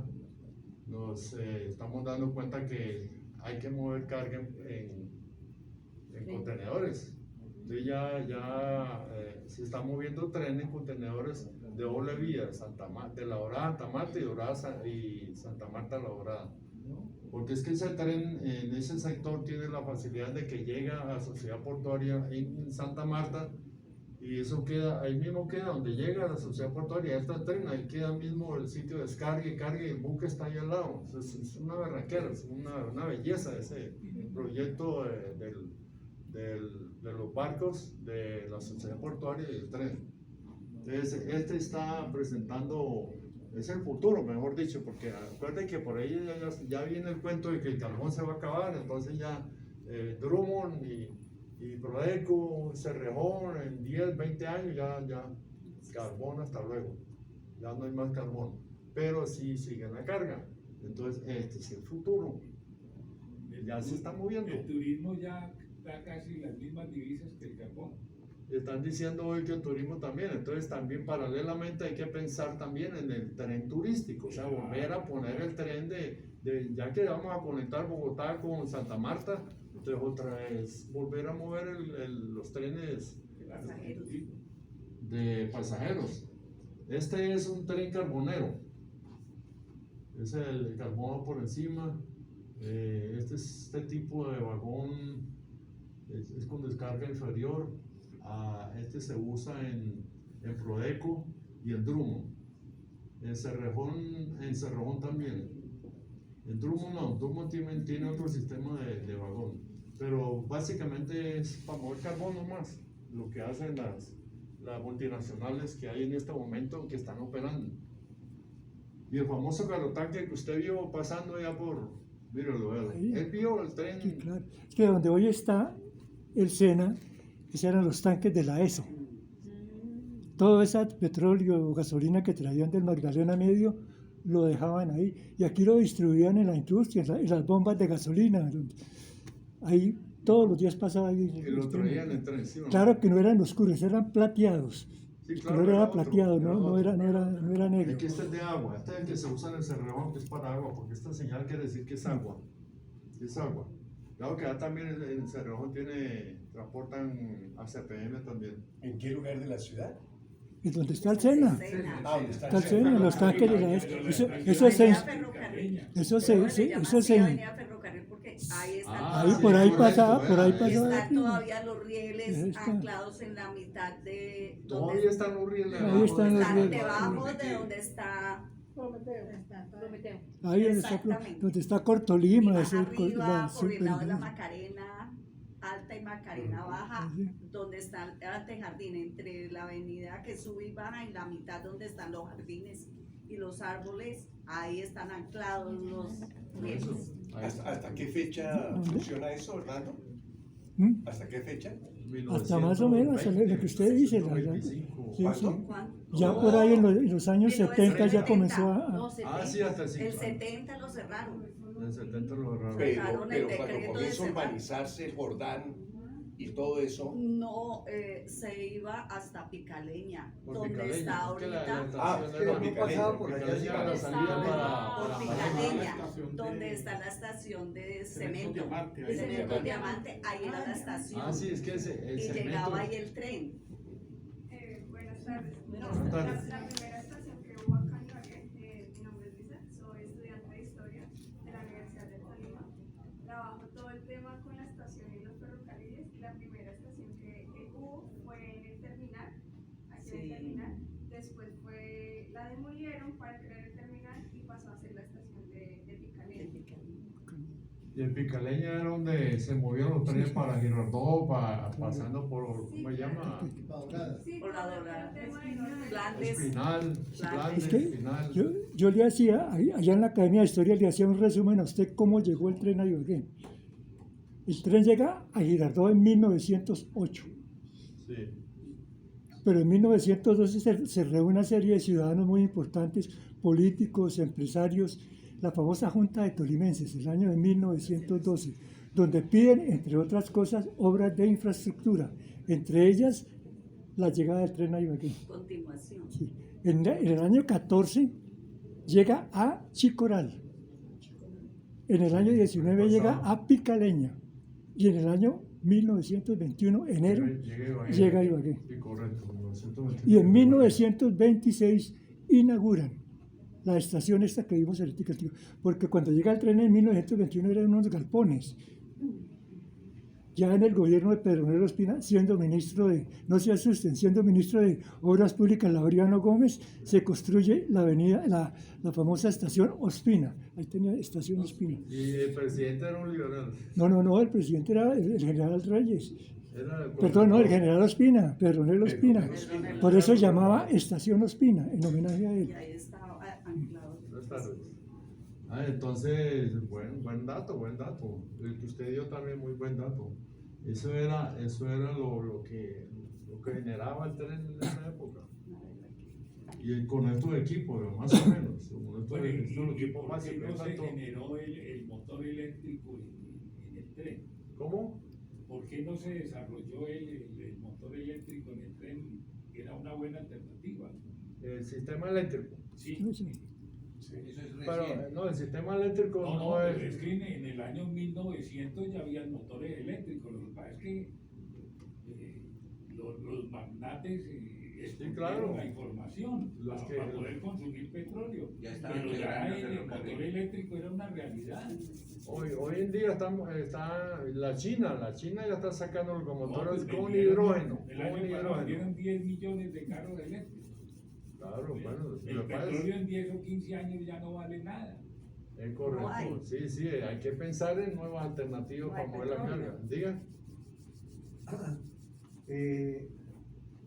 I: nos estamos dando cuenta que hay que mover carga en contenedores. Entonces ya se está moviendo trenes en contenedores de doble vía, de La Dorada a Santa Marta y Santa Marta a La Dorada. Porque es que ese tren en ese sector tiene la facilidad de que llega a la sociedad portuaria en Santa Marta y eso queda, ahí mismo queda donde llega la sociedad portuaria, este tren, ahí queda mismo el sitio de descarga y carga y el buque está ahí al lado. Es una berraquera, es una belleza ese proyecto de los barcos de la sociedad portuaria y el tren. Entonces, este está presentando, es el futuro, mejor dicho, porque acuérdense que por ahí ya viene el cuento de que el carbón se va a acabar, entonces ya Drummond Y Prodeco, Cerrejón, en 10, 20 años ya carbón hasta luego. Ya no hay más carbón. Pero sí sigue la carga. Entonces, este es el futuro. Ya se está moviendo.
F: El turismo ya da casi las mismas divisas que el carbón.
I: Están diciendo hoy que el turismo también, entonces también paralelamente hay que pensar también en el tren turístico, o sea, volver a poner el tren ya que vamos a conectar Bogotá con Santa Marta, entonces otra vez volver a mover los trenes
E: Pasajeros.
I: de pasajeros. Este es un tren carbonero, es el carbono por encima, este tipo de vagón es con descarga inferior. Este se usa en Prodeco y en Drummond. En Cerrejón también. En Drummond no, Drummond tiene otro sistema de vagón. Pero básicamente es para mover carbón nomás, lo que hacen las multinacionales que hay en este momento que están operando. Y el famoso Carotanque que usted vio pasando ya míralo,
D: Ahí.
I: él vio el tren.
D: Sí, claro. Es que donde hoy está el SENA, esos eran los tanques de la ESO. Todo ese petróleo o gasolina que traían del Magdalena Medio lo dejaban ahí. Y aquí lo distribuían en la industria, en las bombas de gasolina. Ahí todos los días pasaba ahí.
I: Que lo traían en tren, ¿sí o no?
D: Claro que no eran oscuros, eran plateados.
I: Sí,
D: El
I: claro,
D: color era
I: otro,
D: plateado,
I: era
D: no
I: otro.
D: era negro.
I: Aquí este es de agua, este es el que se usa en el Cerrejón, que es para agua, porque esta señal quiere decir que es agua. Es agua. Claro que ya también en el Cerrejón transportan ACPM también.
A: ¿En qué lugar de la ciudad?
D: ¿Y dónde está el SENA?
A: Ah, ¿dónde está
D: Está el SENA, en los tanques de la ESO. Eso se...
E: Avenida Ferrocarril.
D: Eso
E: Pero le
D: se...
E: llaman
D: Eso
E: así
D: se...
E: Avenida Ferrocarril porque ahí están
D: Ahí,
I: sí,
D: por ahí
I: correcto,
D: pasaba, por ahí pasaba.
E: están todavía los rieles
D: Ahí está.
E: anclados en la mitad de
I: Todavía están los rieles.
D: Ahí están los
E: están
D: rieles.
E: debajo de donde está
G: Prometeo.
D: Ahí
E: Exactamente.
D: donde está
E: y
D: Cortolima,
E: más
D: ese
E: arriba por el lado de la
D: super-
E: Macarena Alta y Macarena Baja, donde está el antejardín, entre la avenida que sube y baja y la mitad donde están los jardines y los árboles, ahí están anclados los rieles.
A: ¿Hasta qué fecha funciona eso, Hernando?
D: ¿Mm?
A: ¿Hasta qué fecha?
D: Hasta más o menos lo que usted dice, la verdad.
I: 1925.
D: Sí, sí.
E: ¿Cuándo?
D: Ya por ahí en los años 70 ya
E: 1970.
D: comenzó
G: No,
D: a...
G: 70.
I: Ah, sí, hasta el
E: El
I: 50.
E: 70 lo cerraron.
I: En el 70 lo agarraron.
E: Dejaron el
A: Pero cuando
E: decreto
A: comienza a
E: de cerrar.
A: urbanizarse el Jordán y todo eso.
E: No, se iba hasta Picaleña,
I: Por
E: donde
I: Picaleña,
E: está
I: es que la
E: ahorita.
I: estación
A: pero
I: era
A: no
H: pasaba por allá,
I: Picaleña era la salida
E: Por
I: para
E: Picaleña,
F: estación de-
E: donde está la estación de cemento.
F: Diamante, ahí.
E: Cemento Diamante, ahí era la estación.
I: Ah, sí, es que el
E: Y
I: cemento.
E: llegaba ahí el tren.
J: Buenas tardes.
I: Buenas tardes.
J: La primera estación que hubo acá en Ibagué, mi nombre es Lisa, soy estudiante de Historia de la Universidad de Tolima. Trabajo todo el tema con la estación y los ferrocarriles. Y la primera estación que hubo fue en el terminal, aquí en el
E: Sí.
J: terminal. Después la demolieron para crear el terminal y pasó a ser la estación de Picaleña.
I: Y en Picaleña era donde se movían los trenes para Girardot, pasando por, ¿cómo se llama?
J: Sí,
E: Por la
J: todo el
E: Dorada.
J: tema de norte.
E: Flandes.
I: Espinal,
D: Es
I: Flandes,
D: que
I: Espinal.
D: yo le hacía, allá en la Academia de Historia, le hacía un resumen a usted cómo llegó el tren a Ibagué. El tren llega a Girardot en 1908,
I: Sí.
D: pero en 1912 se reúne una serie de ciudadanos muy importantes, políticos, empresarios, la famosa Junta de Tolimenses, el año de 1912, donde piden, entre otras cosas, obras de infraestructura, entre ellas la llegada del tren a Ibagué.
E: Continuación.
D: Sí. En el año 14 llega a Chicoral, en el año 19 llega a Picaleña y en el año 1921, enero, llega a Ibagué.
I: Sí, correcto. 1921.
D: Y en 1926 inauguran la estación esta que vimos ahorita, porque cuando llega el tren en 1921 eran unos galpones. Ya en el gobierno de Pedro Nelo Ospina, siendo ministro de, no se asusten, siendo ministro de Obras Públicas Laureano Gómez, se construye la avenida, la famosa estación Ospina. Ahí tenía estación Ospina.
I: Y el presidente era un liberal.
D: No, el presidente era el general Reyes.
I: Era
D: Perdón, no, el general Ospina, Pedro Nelo Ospina.
E: Pedro Nelo.
D: Por eso llamaba Estación Ospina, en homenaje a él.
E: Y ahí estaba anclado.
I: Buenas tardes. Entonces, buen dato, buen dato. El que usted dio también muy buen dato. Eso era lo que generaba el tren en esa época. Y con estos equipos, más o menos. Con
F: Bueno,
I: estos
F: ¿y
I: equipos
F: por
I: más
F: qué no se
I: tanto.
F: generó el motor eléctrico en el tren?
I: ¿Cómo?
F: ¿Por qué no se desarrolló el motor eléctrico en el tren? Era una buena alternativa.
I: El sistema eléctrico.
F: Sí.
D: Sí.
H: Eso es
I: Pero
H: recién.
I: no, el sistema eléctrico
F: No,
I: no
F: pero
I: es.
F: es que en el año 1900 ya había motores eléctricos. Lo que pasa es que los magnates escondieron
I: claro.
F: la información
I: Los que-
F: para poder consumir petróleo.
H: Ya estaban
F: Pero ya
H: quebrando
F: el motor
H: ferrocarriles.
F: eléctrico era una realidad.
I: Hoy en día está la China ya está sacando locomotores
F: No,
I: con
F: vendieron-
I: hidrógeno.
F: El
I: Con
F: año pasado
I: hidrógeno.
F: vendieron 10 millones de carros eléctricos.
I: Claro, bueno,
F: El
I: lo que pasa
F: petróleo en 10 o 15 años ya no vale nada.
I: es correcto.
E: No hay.
I: Sí, hay que pensar en nuevas alternativas
E: No hay
I: para mover la
E: petróleo.
I: carga. Diga.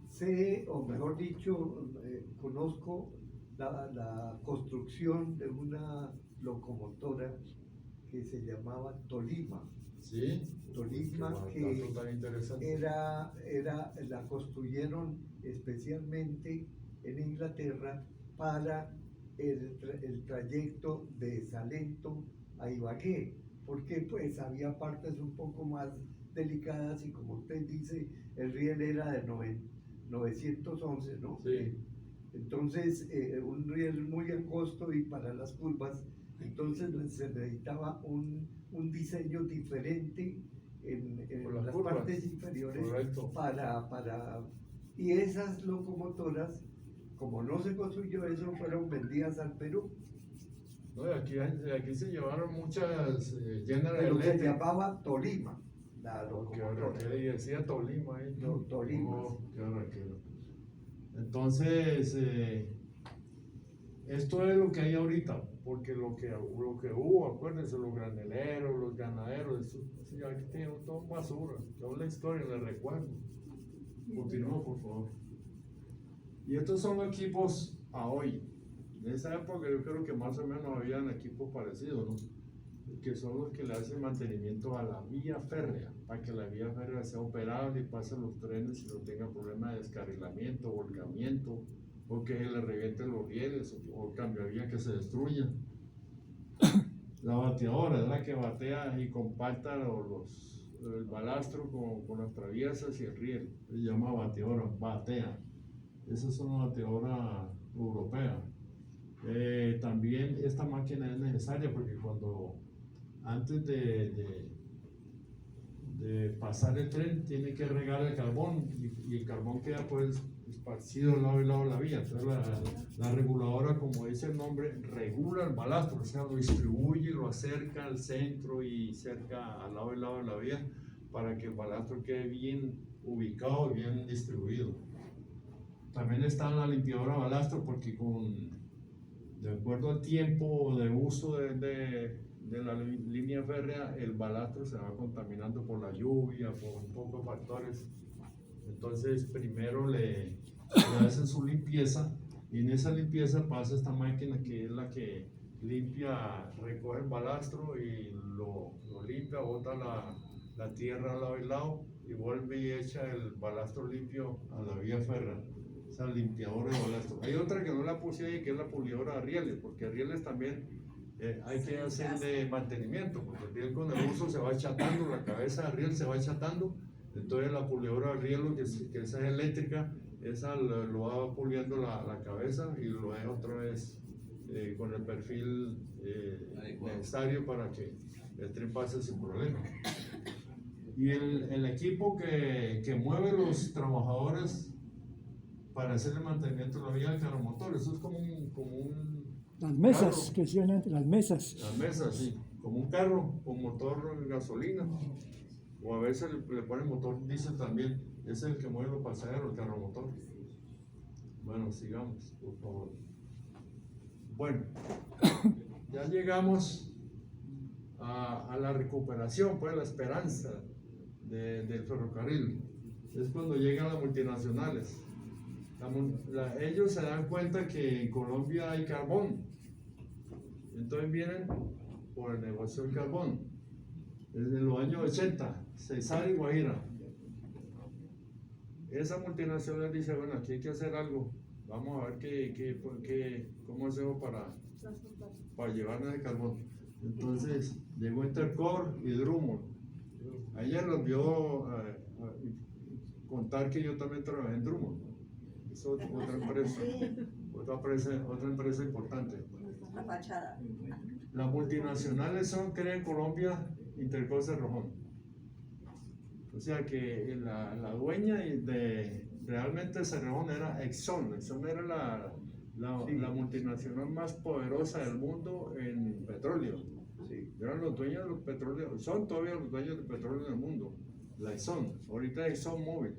H: Sé, o mejor dicho, conozco la construcción de una locomotora que se llamaba Tolima.
I: Sí.
H: Tolima,
I: Qué
H: que
I: dato tan interesante.
H: la construyeron especialmente en Inglaterra para el trayecto de Salento a Ibagué, porque pues había partes un poco más delicadas y como usted dice, el riel era de 911, ¿no?
I: Sí.
H: Entonces, un riel muy angosto y para las curvas, entonces se necesitaba un diseño diferente en
I: Por las
H: las
I: curvas.
H: partes inferiores
I: Correcto.
H: y esas locomotoras, como no se construyó eso, fueron vendidas al Perú,
I: No, y aquí se llevaron muchas General
H: pero se
I: Electric.
H: llamaba Tolima, la
I: Qué
H: locomotora.
I: arraquero, y decía Tolima ahí.
H: No, Tolima.
I: Oh, qué arraquero. Entonces, esto es lo que hay ahorita, porque lo que hubo, acuérdense, los graneleros, los ganaderos, eso ya tiene todo basura. Yo la historia, le recuerdo. Continúa, por favor. Y estos son equipos a hoy. En esa época yo creo que más o menos habían equipos parecidos, ¿no? Que son los que le hacen mantenimiento a la vía férrea, para que la vía férrea sea operable y pasen los trenes y no tengan problema de descarrilamiento, volcamiento, o que se le revienten los rieles, o cambio de vía que se destruya. La bateadora es la que batea y compacta el balastro con las traviesas y el riel. Se llama bateadora, batea. Esa es una bateadora europea. También esta máquina es necesaria porque antes de pasar el tren tiene que regar el carbón y el carbón queda pues esparcido al lado y lado de la vía. Entonces la reguladora, como dice el nombre, regula el balastro, o sea, lo distribuye, lo acerca al centro y cerca al lado y lado de la vía para que el balastro quede bien ubicado y bien distribuido. También está la limpiadora de balastro porque de acuerdo al tiempo de uso de la línea férrea, el balastro se va contaminando por la lluvia, por un poco de factores. Entonces primero le hacen su limpieza y en esa limpieza pasa esta máquina que es la que limpia, recoge el balastro y lo limpia, bota la tierra al lado y lado y vuelve y echa el balastro limpio a la vía férrea. Esa limpiadora de balastro. Hay otra que no la puse ahí, que es la pulidora de rieles, porque rieles también hay que hacerle mantenimiento, porque el riel con el uso se va achatando, la cabeza del riel se va achatando, entonces la pulidora de riel, que esa es eléctrica, esa lo va puliendo la cabeza y lo deja otra vez con el perfil necesario para que el tren pase sin problema. Y el equipo que mueve los trabajadores para hacer el mantenimiento de la vía del carromotor, eso es como un
D: Las mesas
I: carro.
D: que decían antes, las mesas.
I: Las mesas, sí, como un carro con motor gasolina, o a veces le ponen motor diésel también, ese es el que mueve los pasajeros, el carromotor. Bueno, sigamos, por favor. Bueno, ya llegamos a la recuperación, pues la esperanza del ferrocarril. Es cuando llegan las multinacionales. Ellos se dan cuenta que en Colombia hay carbón, entonces vienen por el negocio del carbón. desde los años 80, Cesar y Guajira. Esa multinacional dice, bueno, aquí hay que hacer algo, vamos a ver cómo hacemos para llevarnos el carbón. Entonces llegó Intercor y Drummond. Ayer los vio contar que yo también trabajé en Drummond. Es otra empresa importante.
E: La fachada.
I: Las multinacionales son, crea en Colombia, Intercor Cerrejón. O sea que la dueña de realmente Cerrejón era Exxon. Exxon era la multinacional más poderosa del mundo en petróleo.
H: Sí.
I: Eran los dueños del petróleo, son todavía los dueños del petróleo del mundo. La Exxon, ahorita Exxon Mobil.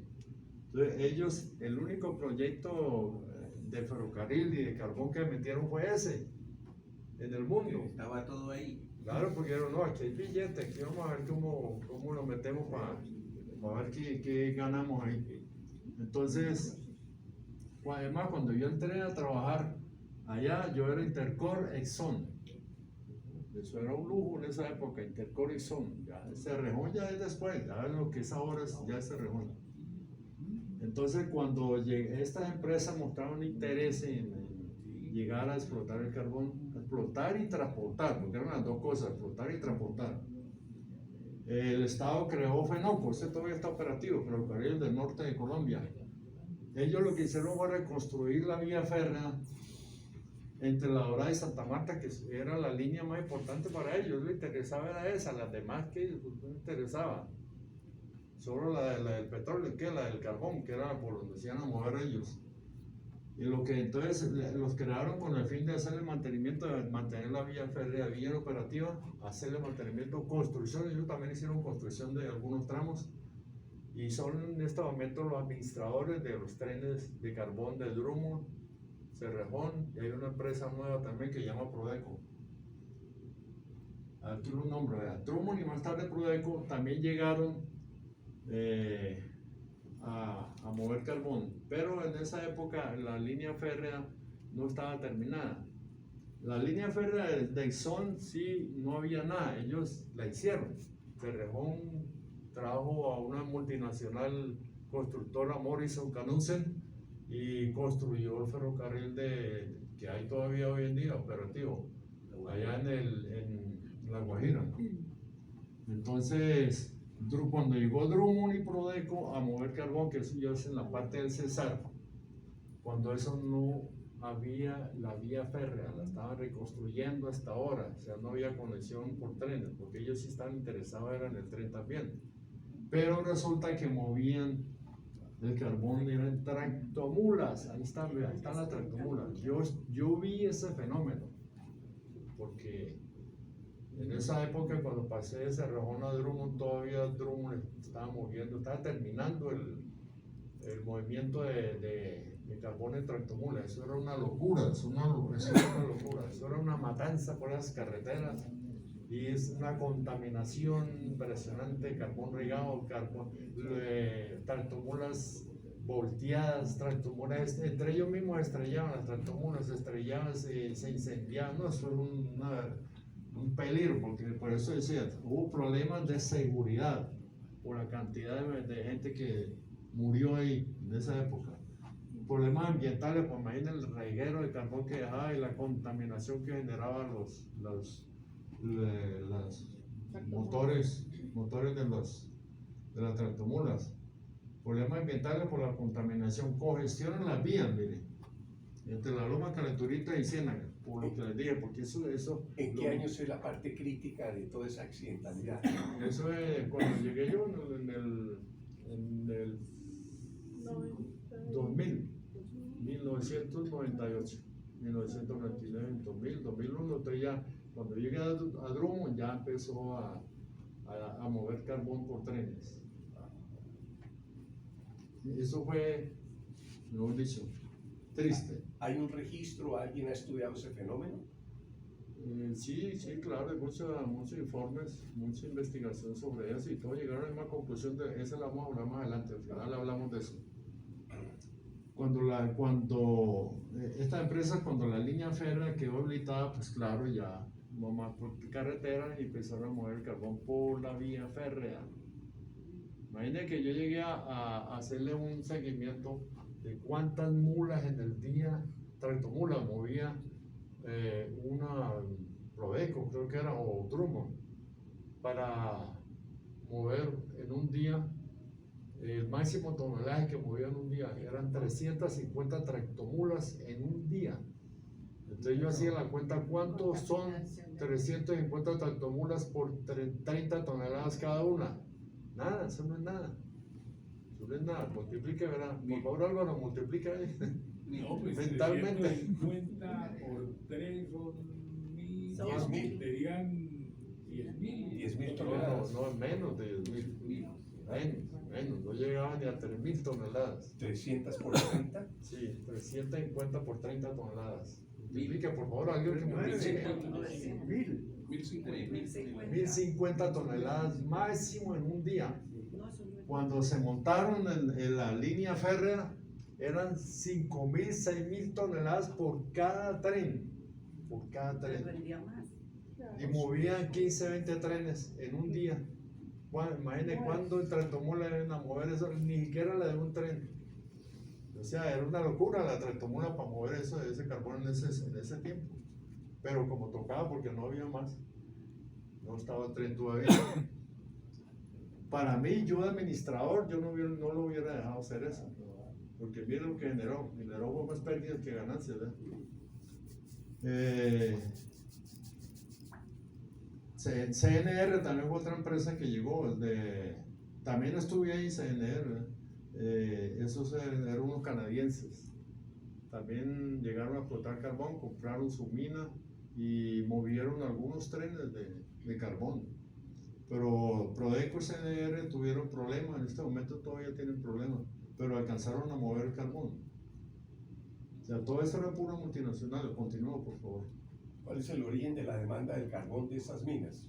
I: Entonces ellos, el único proyecto de ferrocarril y de carbón que metieron fue ese en el mundo.
K: Estaba todo ahí.
I: Claro, porque dijeron, no, aquí hay billete, aquí vamos a ver cómo lo metemos para ver qué ganamos ahí. Entonces, además, cuando yo entré a trabajar allá, yo era Intercor Exxon. Eso era un lujo en esa época, Intercor Exxon. Ya Cerrejón ya es después, ya lo que es ahora ya es Cerrejón. Entonces, cuando estas empresas mostraron interés en llegar a explotar el carbón, explotar y transportar, porque eran las dos cosas, explotar y transportar. El Estado creó FENOCO, este todavía está operativo, Ferrocarril del Norte de Colombia. Ellos lo que hicieron fue reconstruir la vía férrea entre La Dorada y Santa Marta, que era la línea más importante para ellos. Les interesaba era esa, las demás que no interesaba. Solo la del petróleo, que la del carbón, que era por donde se iban a mover ellos. Y lo que entonces los crearon con el fin de hacer el mantenimiento, de mantener la vía férrea bien operativa, hacerle mantenimiento, construcción. Ellos también hicieron construcción de algunos tramos y son en este momento los administradores de los trenes de carbón de Drummond, Cerrejón, y hay una empresa nueva también que se llama Prodeco. Aquí un nombre, Drummond y más tarde Prodeco también llegaron a mover carbón, pero en esa época la línea férrea no estaba terminada. La línea férrea de Exxon sí no había nada, ellos la hicieron. Cerrejón trajo a una multinacional constructora, Morrison Knudsen, y construyó el ferrocarril que hay todavía hoy en día operativo, allá en La Guajira. Entonces, cuando llegó Drummond y Prodeco a mover carbón, que eso ya es en la parte del Cesar, cuando eso no había la vía férrea, la estaban reconstruyendo hasta ahora, o sea, no había conexión por trenes, porque ellos sí estaban interesados en el tren también. Pero resulta que movían el carbón, eran tractomulas, ahí están las tractomulas. Yo vi ese fenómeno, porque en esa época cuando pasé de Cerrejón a Drummond, todavía Drummond estaba moviendo, estaba terminando el movimiento de carbón en tractomulas. Eso era una locura, eso era una matanza por las carreteras. Y es una contaminación impresionante, carbón regado, tractomulas volteadas, tractomulas, entre ellos mismos estrellaban, las tractomulas se estrellaban, se incendiaban, no, eso era un peligro, porque por eso decía, hubo problemas de seguridad por la cantidad de gente que murió ahí en esa época. Problemas ambientales, pues imaginen el reguero de carbón que dejaba y la contaminación que generaban los motores de las tractomulas. Problemas ambientales por la contaminación, congestión en las vías, mire, entre la Loma Calenturita y Ciénaga, por lo que les dije, porque eso
A: ¿En qué años es la parte crítica de toda esa accidentalidad?
I: Eso es cuando llegué yo en el 2000, 1998, 1999, 2000, 2001, entonces ya cuando llegué a Drummond ya empezó a mover carbón por trenes. Eso fue, lo he dicho, triste.
A: ¿Hay un registro? ¿Alguien ha estudiado ese fenómeno?
I: Sí, claro, hay muchos informes, mucha investigación sobre eso y todos llegaron a una conclusión de esa la vamos a hablar más adelante, al final hablamos de eso. Cuando esta empresa, cuando la línea férrea quedó habilitada, pues claro, ya más por carretera y empezaron a mover el carbón por la vía férrea. Imagínense que yo llegué a hacerle un seguimiento de cuántas mulas en el día, tractomulas, movía una Prodeco, creo que era, o Drummond, para mover en un día. El máximo tonelaje que movía en un día eran 350 tractomulas en un día. Entonces yo hacía la cuenta, ¿cuántos son 350 tractomulas por 30 toneladas cada una? Nada, eso no es nada. Eso no es nada, multiplique, ¿verdad? Por favor, Álvaro, multiplica ahí.
F: No, pues
I: Mentalmente.
F: 350 por 3 son 1000,
E: Son
A: 10.000.
F: serían 10.000.
A: 10.000 toneladas.
I: No, menos de 10.000. Menos, no llegaba ni a 3.000 toneladas.
A: 300 por 30.
I: Sí, 350 por 30 toneladas. Multiplique, por favor, alguien que multiplique. 1.050 toneladas máximo en un día.
E: No, eso no es.
I: Cuando se montaron en la línea férrea, eran 5.000, 6.000 toneladas por cada tren. Por cada
E: Pero
I: tren.
E: vendía más.
I: Y movían 15, 20 trenes en un día. Imagínense cuándo el tractomula iban a mover eso, ni siquiera la de un tren. O sea, era una locura la tractomula para mover eso, ese carbón en ese tiempo. Pero como tocaba, porque no había más, no estaba el tren todavía. Para mí, yo de administrador, yo no lo hubiera dejado hacer eso. Porque miren lo que generó fue más pérdidas que ganancias. CNR también fue otra empresa que llegó, también estuve ahí CNR, esos eran unos canadienses, también llegaron a explotar carbón, compraron su mina y movieron algunos trenes de carbón, pero Prodeco y CNR tuvieron problemas, en este momento todavía tienen problemas, pero alcanzaron a mover el carbón. O sea, todo eso era pura multinacional. Continúa, por favor.
A: ¿Cuál es el origen de la demanda del carbón de esas minas?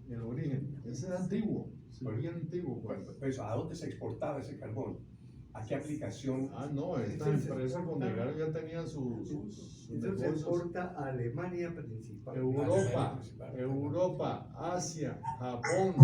I: El origen, ese es antiguo, bien antiguo.
A: Pues, ¿a dónde se exportaba ese carbón? ¿A qué aplicación?
I: No, esta empresa con llegar ya tenía sus
H: Eso se
I: negocios.
H: exporta a Alemania principalmente.
I: Europa, Asia, Japón,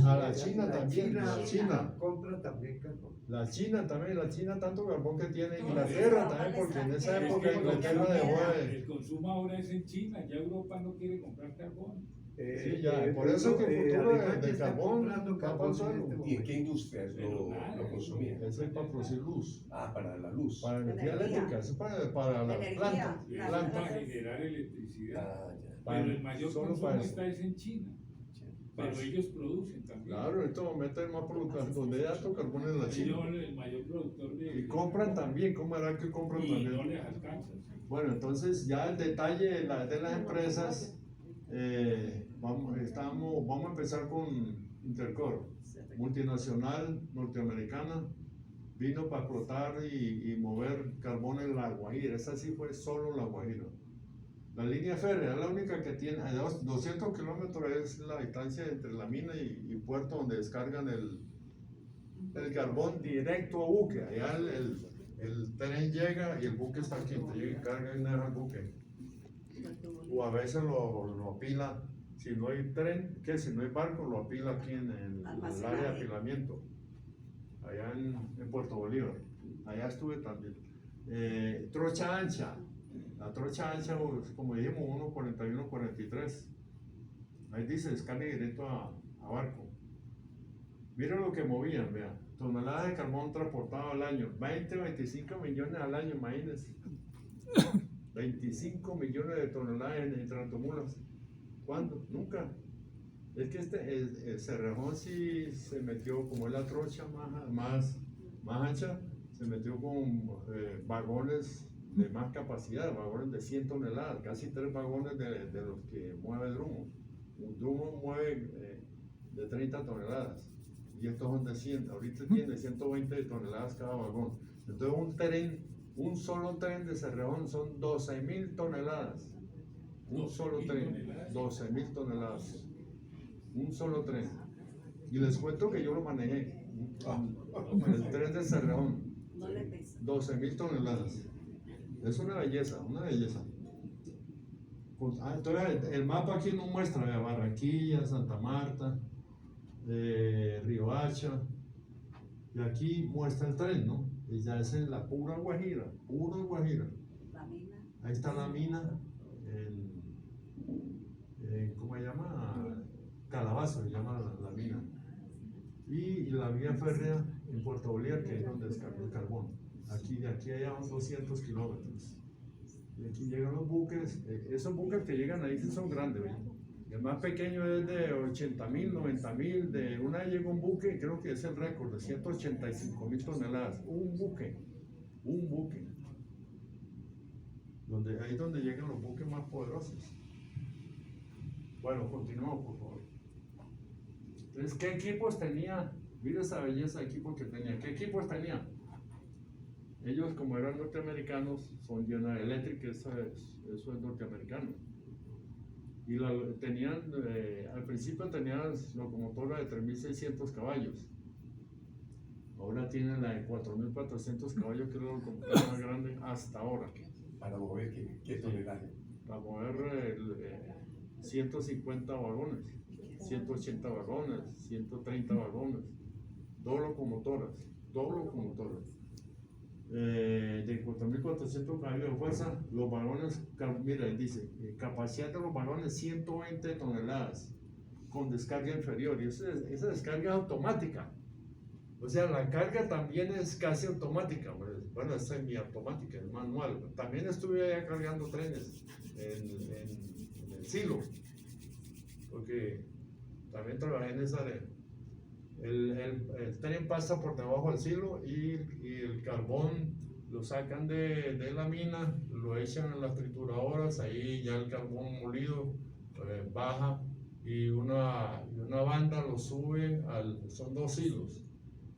I: a la China también, la China.
H: Compra también carbón.
I: La China tanto carbón que tiene, Inglaterra también, porque en esa época Inglaterra dejó de...
F: El consumo ahora es en China, ya Europa no quiere comprar carbón.
I: Sí, ya, por eso que el futuro
H: Alemania
I: del
H: está
I: carbón
H: comprando
I: va para el
H: carbón
I: suelo.
H: en este
A: ¿Y en qué industrias lo consumían?
I: Eso es para producir luz,
A: Para la luz.
I: para energía
E: Energía.
I: eléctrica, eso es para la
E: Energía.
I: planta.
F: Es para generar electricidad.
A: Ya.
F: Pero el mayor
I: Solo
F: consumo
I: para eso.
F: está es en China. Pero ellos producen también.
I: Claro, en este momento hay más producción, donde hay alto carbón en la
F: Ellos
I: China.
F: son el mayor productor de...
I: Y compran también, ¿cómo hará que compran
F: Y no
I: también?
F: les alcanza.
I: Bueno, entonces ya el detalle de las empresas, vamos a empezar con Intercor, multinacional norteamericana, vino para explotar y mover carbón en La Guajira. Esa sí fue solo La Guajira. La línea férrea es la única que tiene, 200 kilómetros es la distancia entre la mina y puerto donde descargan el carbón directo a buque. Allá el tren llega y el buque está aquí, te llega y carga y deja el buque. O a veces lo apila, si no hay tren, si no hay barco, lo apila aquí en el área de apilamiento, allá en Puerto Bolívar. Allá estuve también. Trocha ancha. La trocha ancha, como dijimos, 1.41, 43. Ahí dice descarga directo a barco. Miren lo que movían, vean. Toneladas de carbón transportado al año. 25 millones al año, imagínense. 25 millones de toneladas en tractomulas. ¿Cuándo? Nunca. Es que el Cerrejón sí se metió, como es la trocha más ancha, se metió con vagones de más capacidad, vagones de 100 toneladas, casi 3 vagones de los que mueve Drummond. Un Drummond mueve de 30 toneladas y estos son de 100, ahorita tiene 120 toneladas cada vagón. Entonces un solo tren de Cerrejón son 12.000 toneladas. Un solo tren, 12.000 toneladas. Un solo tren. Y les cuento que yo lo manejé. El tren de Cerrejón.
E: No le pesa.
I: 12.000 toneladas. Es una belleza, una belleza. Entonces el mapa aquí nos muestra Barranquilla, Santa Marta, Riohacha, y aquí muestra el tren, ¿no? Y ya es en la pura Guajira,
E: La mina.
I: Ahí está la mina, ¿cómo se llama? Calabazo se llama la mina. Y la vía férrea en Puerto Bolívar, que es donde descarga el carbón. De aquí a allá son 200 kilómetros. Y aquí llegan los buques, esos buques que llegan ahí sí son grandes, ¿ven? El más pequeño es de 80.000, 90.000, de una vez llega un buque, creo que es el récord, de 185.000 toneladas, un buque. Ahí es donde llegan los buques más poderosos. Bueno, continuamos, por favor. Entonces, ¿qué equipos tenía? Mira esa belleza de equipos que tenía. ¿Qué equipos tenía? Ellos, como eran norteamericanos, son General Electric, eso es norteamericano. Y al principio tenían locomotora de 3.600 caballos. Ahora tienen la de 4.400 caballos, que es la locomotora más grande hasta ahora.
A: Para mover, ¿qué tonelaje?
I: Para mover 150 vagones, 180 vagones, 130 vagones, dos locomotoras. De 4.400 caballos de fuerza, los vagones, mira, dice, capacidad de los vagones 120 toneladas, con descarga inferior, y esa descarga es automática. O sea, la carga también es casi automática, bueno, es semiautomática, es manual. También estuve allá cargando trenes en el silo, porque también trabajé en esa área. El tren pasa por debajo del silo y el carbón lo sacan de la mina, lo echan en las trituradoras, ahí ya el carbón molido baja y una banda lo sube, son 2 silos,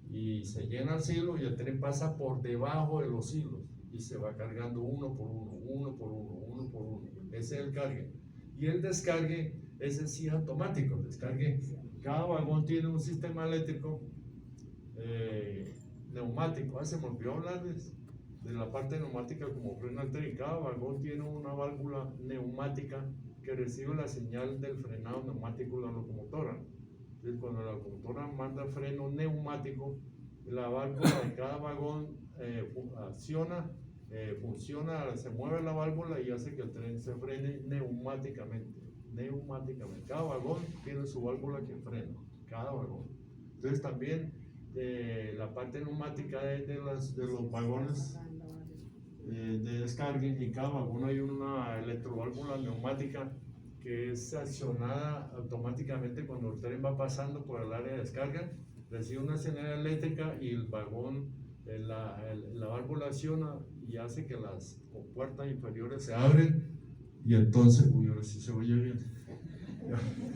I: y se llena el silo y el tren pasa por debajo de los silos y se va cargando uno por uno. Ese es el cargue. Y el descargue, ese sí es automático, el descargue. Cada vagón tiene un sistema eléctrico neumático. Se me olvidó hablarles de la parte neumática como freno al tren. Cada vagón tiene una válvula neumática que recibe la señal del frenado neumático de la locomotora. Entonces, cuando la locomotora manda freno neumático, la válvula de cada vagón funciona, se mueve la válvula y hace que el tren se frene neumáticamente. Cada vagón tiene su válvula que frena, cada vagón. Entonces también la parte neumática de los vagones de descarga, en cada vagón hay una electroválvula neumática que es accionada automáticamente cuando el tren va pasando por el área de descarga, recibe una señal eléctrica y el vagón, la válvula acciona y hace que las compuertas inferiores se abren. Y entonces, ahora sí se oye bien.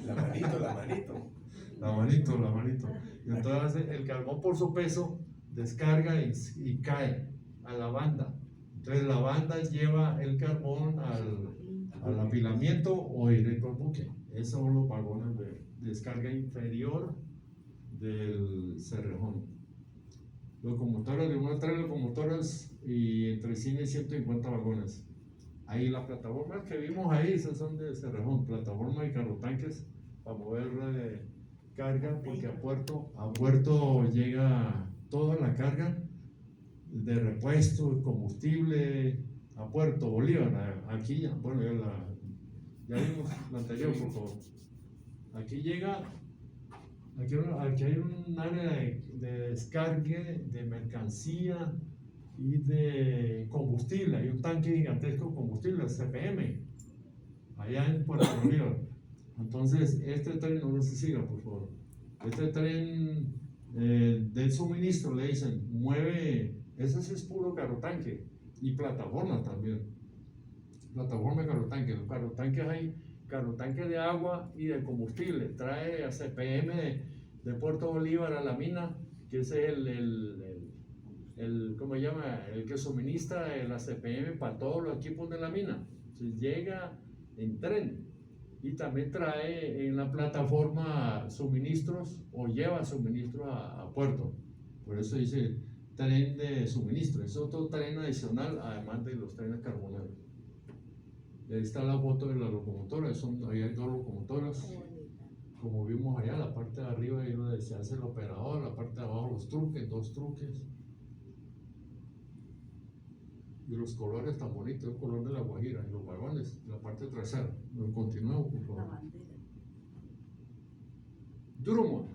I: La manito. Y entonces el carbón por su peso descarga y cae a la banda. Entonces la banda lleva el carbón al apilamiento o directo al buque. Esos son los vagones de descarga inferior del Cerrejón. Locomotoras de 1 a 3 locomotoras y entre 100 y 150 vagones. Ahí las plataformas que vimos ahí, esas son de Cerrejón, plataformas y carrotanques para mover carga, porque a puerto llega toda la carga de repuesto, combustible, a Puerto Bolívar, aquí ya, bueno, ya vimos la anterior, por favor. Aquí llega, aquí hay un área de descargue de mercancía y de combustible. Hay un tanque gigantesco de combustible, el CPM, allá en Puerto Bolívar. Entonces, este tren, no se siga, por favor. Este tren del suministro, le dicen, mueve, ese sí es puro carrotanque y plataforma también. Plataforma y carrotanque. Los carrotanques hay carrotanque de agua y de combustible. Trae a CPM de Puerto Bolívar a la mina, que es ¿cómo se llama? El que suministra la CPM para todos los equipos de la mina. Entonces llega en tren y también trae en la plataforma suministros o lleva suministros a puerto. Por eso dice tren de suministro. Es otro tren adicional además de los trenes carboneros. Ahí está la foto de la locomotora, ahí hay dos locomotoras. Como vimos allá, la parte de arriba ahí donde se hace el operador, la parte de abajo los truques, dos truques. Y los colores tan bonitos, el color de la Guajira, y los vagones, la parte trasera. Continuamos, por favor. Drummond,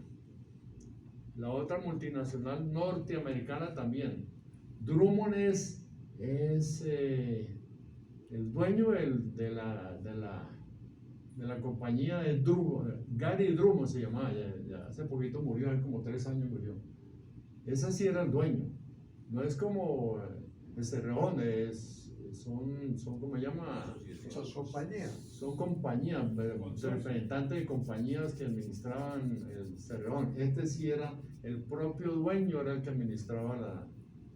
I: la otra multinacional norteamericana también. Drummond es el dueño de la compañía de Drummond, Gary Drummond se llamaba, ya hace poquito murió, hace como 3 años murió. Ese sí era el dueño, no es como el Cerrejón, son ¿cómo se llama?
H: Son compañías.
I: Son compañías, representantes de compañías que administraban el Cerrejón. Este sí era el propio dueño, era el que administraba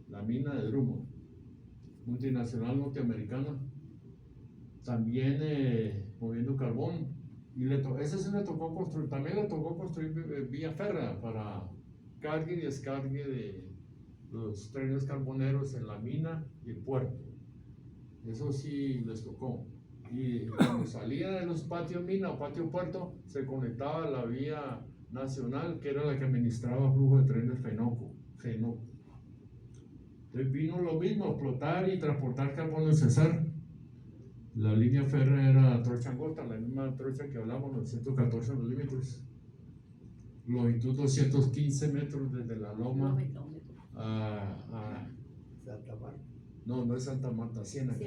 I: la mina de Drummond, multinacional norteamericana, también moviendo carbón. Y ese sí le tocó construir, también le tocó construir vía férrea para cargue y descargue de los trenes carboneros en la mina y el puerto. Eso sí les tocó. Y cuando salía de los patios mina o patio puerto, se conectaba a la vía nacional, que era la que administraba flujo de trenes FENOCO. Entonces vino lo mismo, explotar y transportar carbón del Cesar. La línea férrea era trocha angosta, la misma trocha que hablamos, 914 milímetros. Longitud 215 metros desde la loma a
H: Santa Marta.
I: no es Santa Marta, Ciénaga.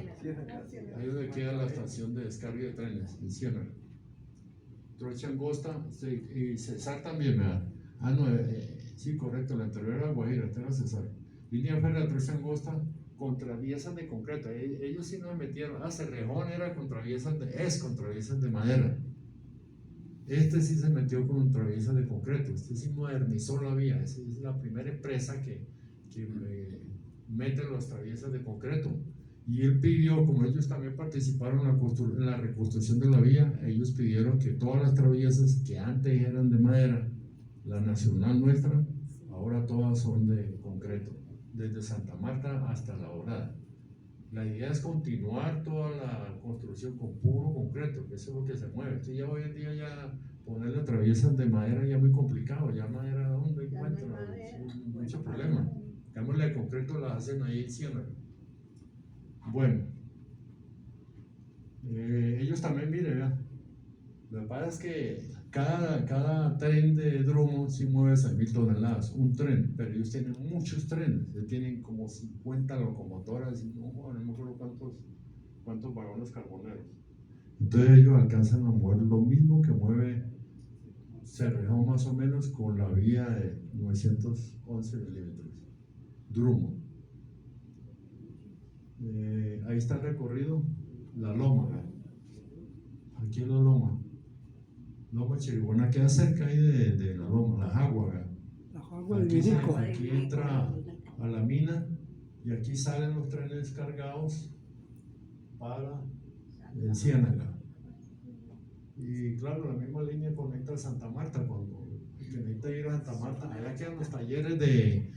I: Ahí donde queda la estación de descarga de trenes, en Ciénaga. Trocha angosta, y Cesar también, ¿verdad? Sí, correcto, la anterior era Guajira, esta era Cesar. Línea férrea, trocha angosta, contraviesas de concreto. Ellos sí no me metieron. Cerrejón era contraviesas de madera. Este sí se metió con contraviesas de concreto. Este sí modernizó la vía. Esta es la primera empresa que mete las traviesas de concreto. Y él pidió, como ellos también participaron en la reconstrucción de la vía, ellos pidieron que todas las traviesas que antes eran de madera, la nacional nuestra, ahora todas son de concreto, desde Santa Marta hasta La Dorada. La idea es continuar toda la construcción con puro concreto, que eso es lo que se mueve. Entonces ya hoy en día ya ponerle traviesas de madera ya es muy complicado, ya madera ¿dónde encuentran? Mucho problema. Cambiarle de concreto las hacen ahí en Ciénaga. Bueno, ellos también, miren, ¿verdad? Lo que pasa es que cada tren de Drummond sí mueve 6.000 toneladas, un tren, pero ellos tienen muchos trenes, ellos tienen como 50 locomotoras y no me acuerdo cuántos vagones carboneros. Entonces ellos alcanzan a mover lo mismo que mueve Cerrejón más o menos con la vía de 911 milímetros, Drummond. Ahí está el recorrido, la loma, ¿verdad? Aquí es la loma. Loma Chiriguaná queda cerca ahí de la loma, la Jagua, ¿verdad?
D: La Jagua de Virico.
I: Aquí entra a la mina y aquí salen los trenes cargados para Ciénaga. Y claro, la misma línea conecta a Santa Marta. Cuando necesita ir a Santa Marta, allá quedan los talleres de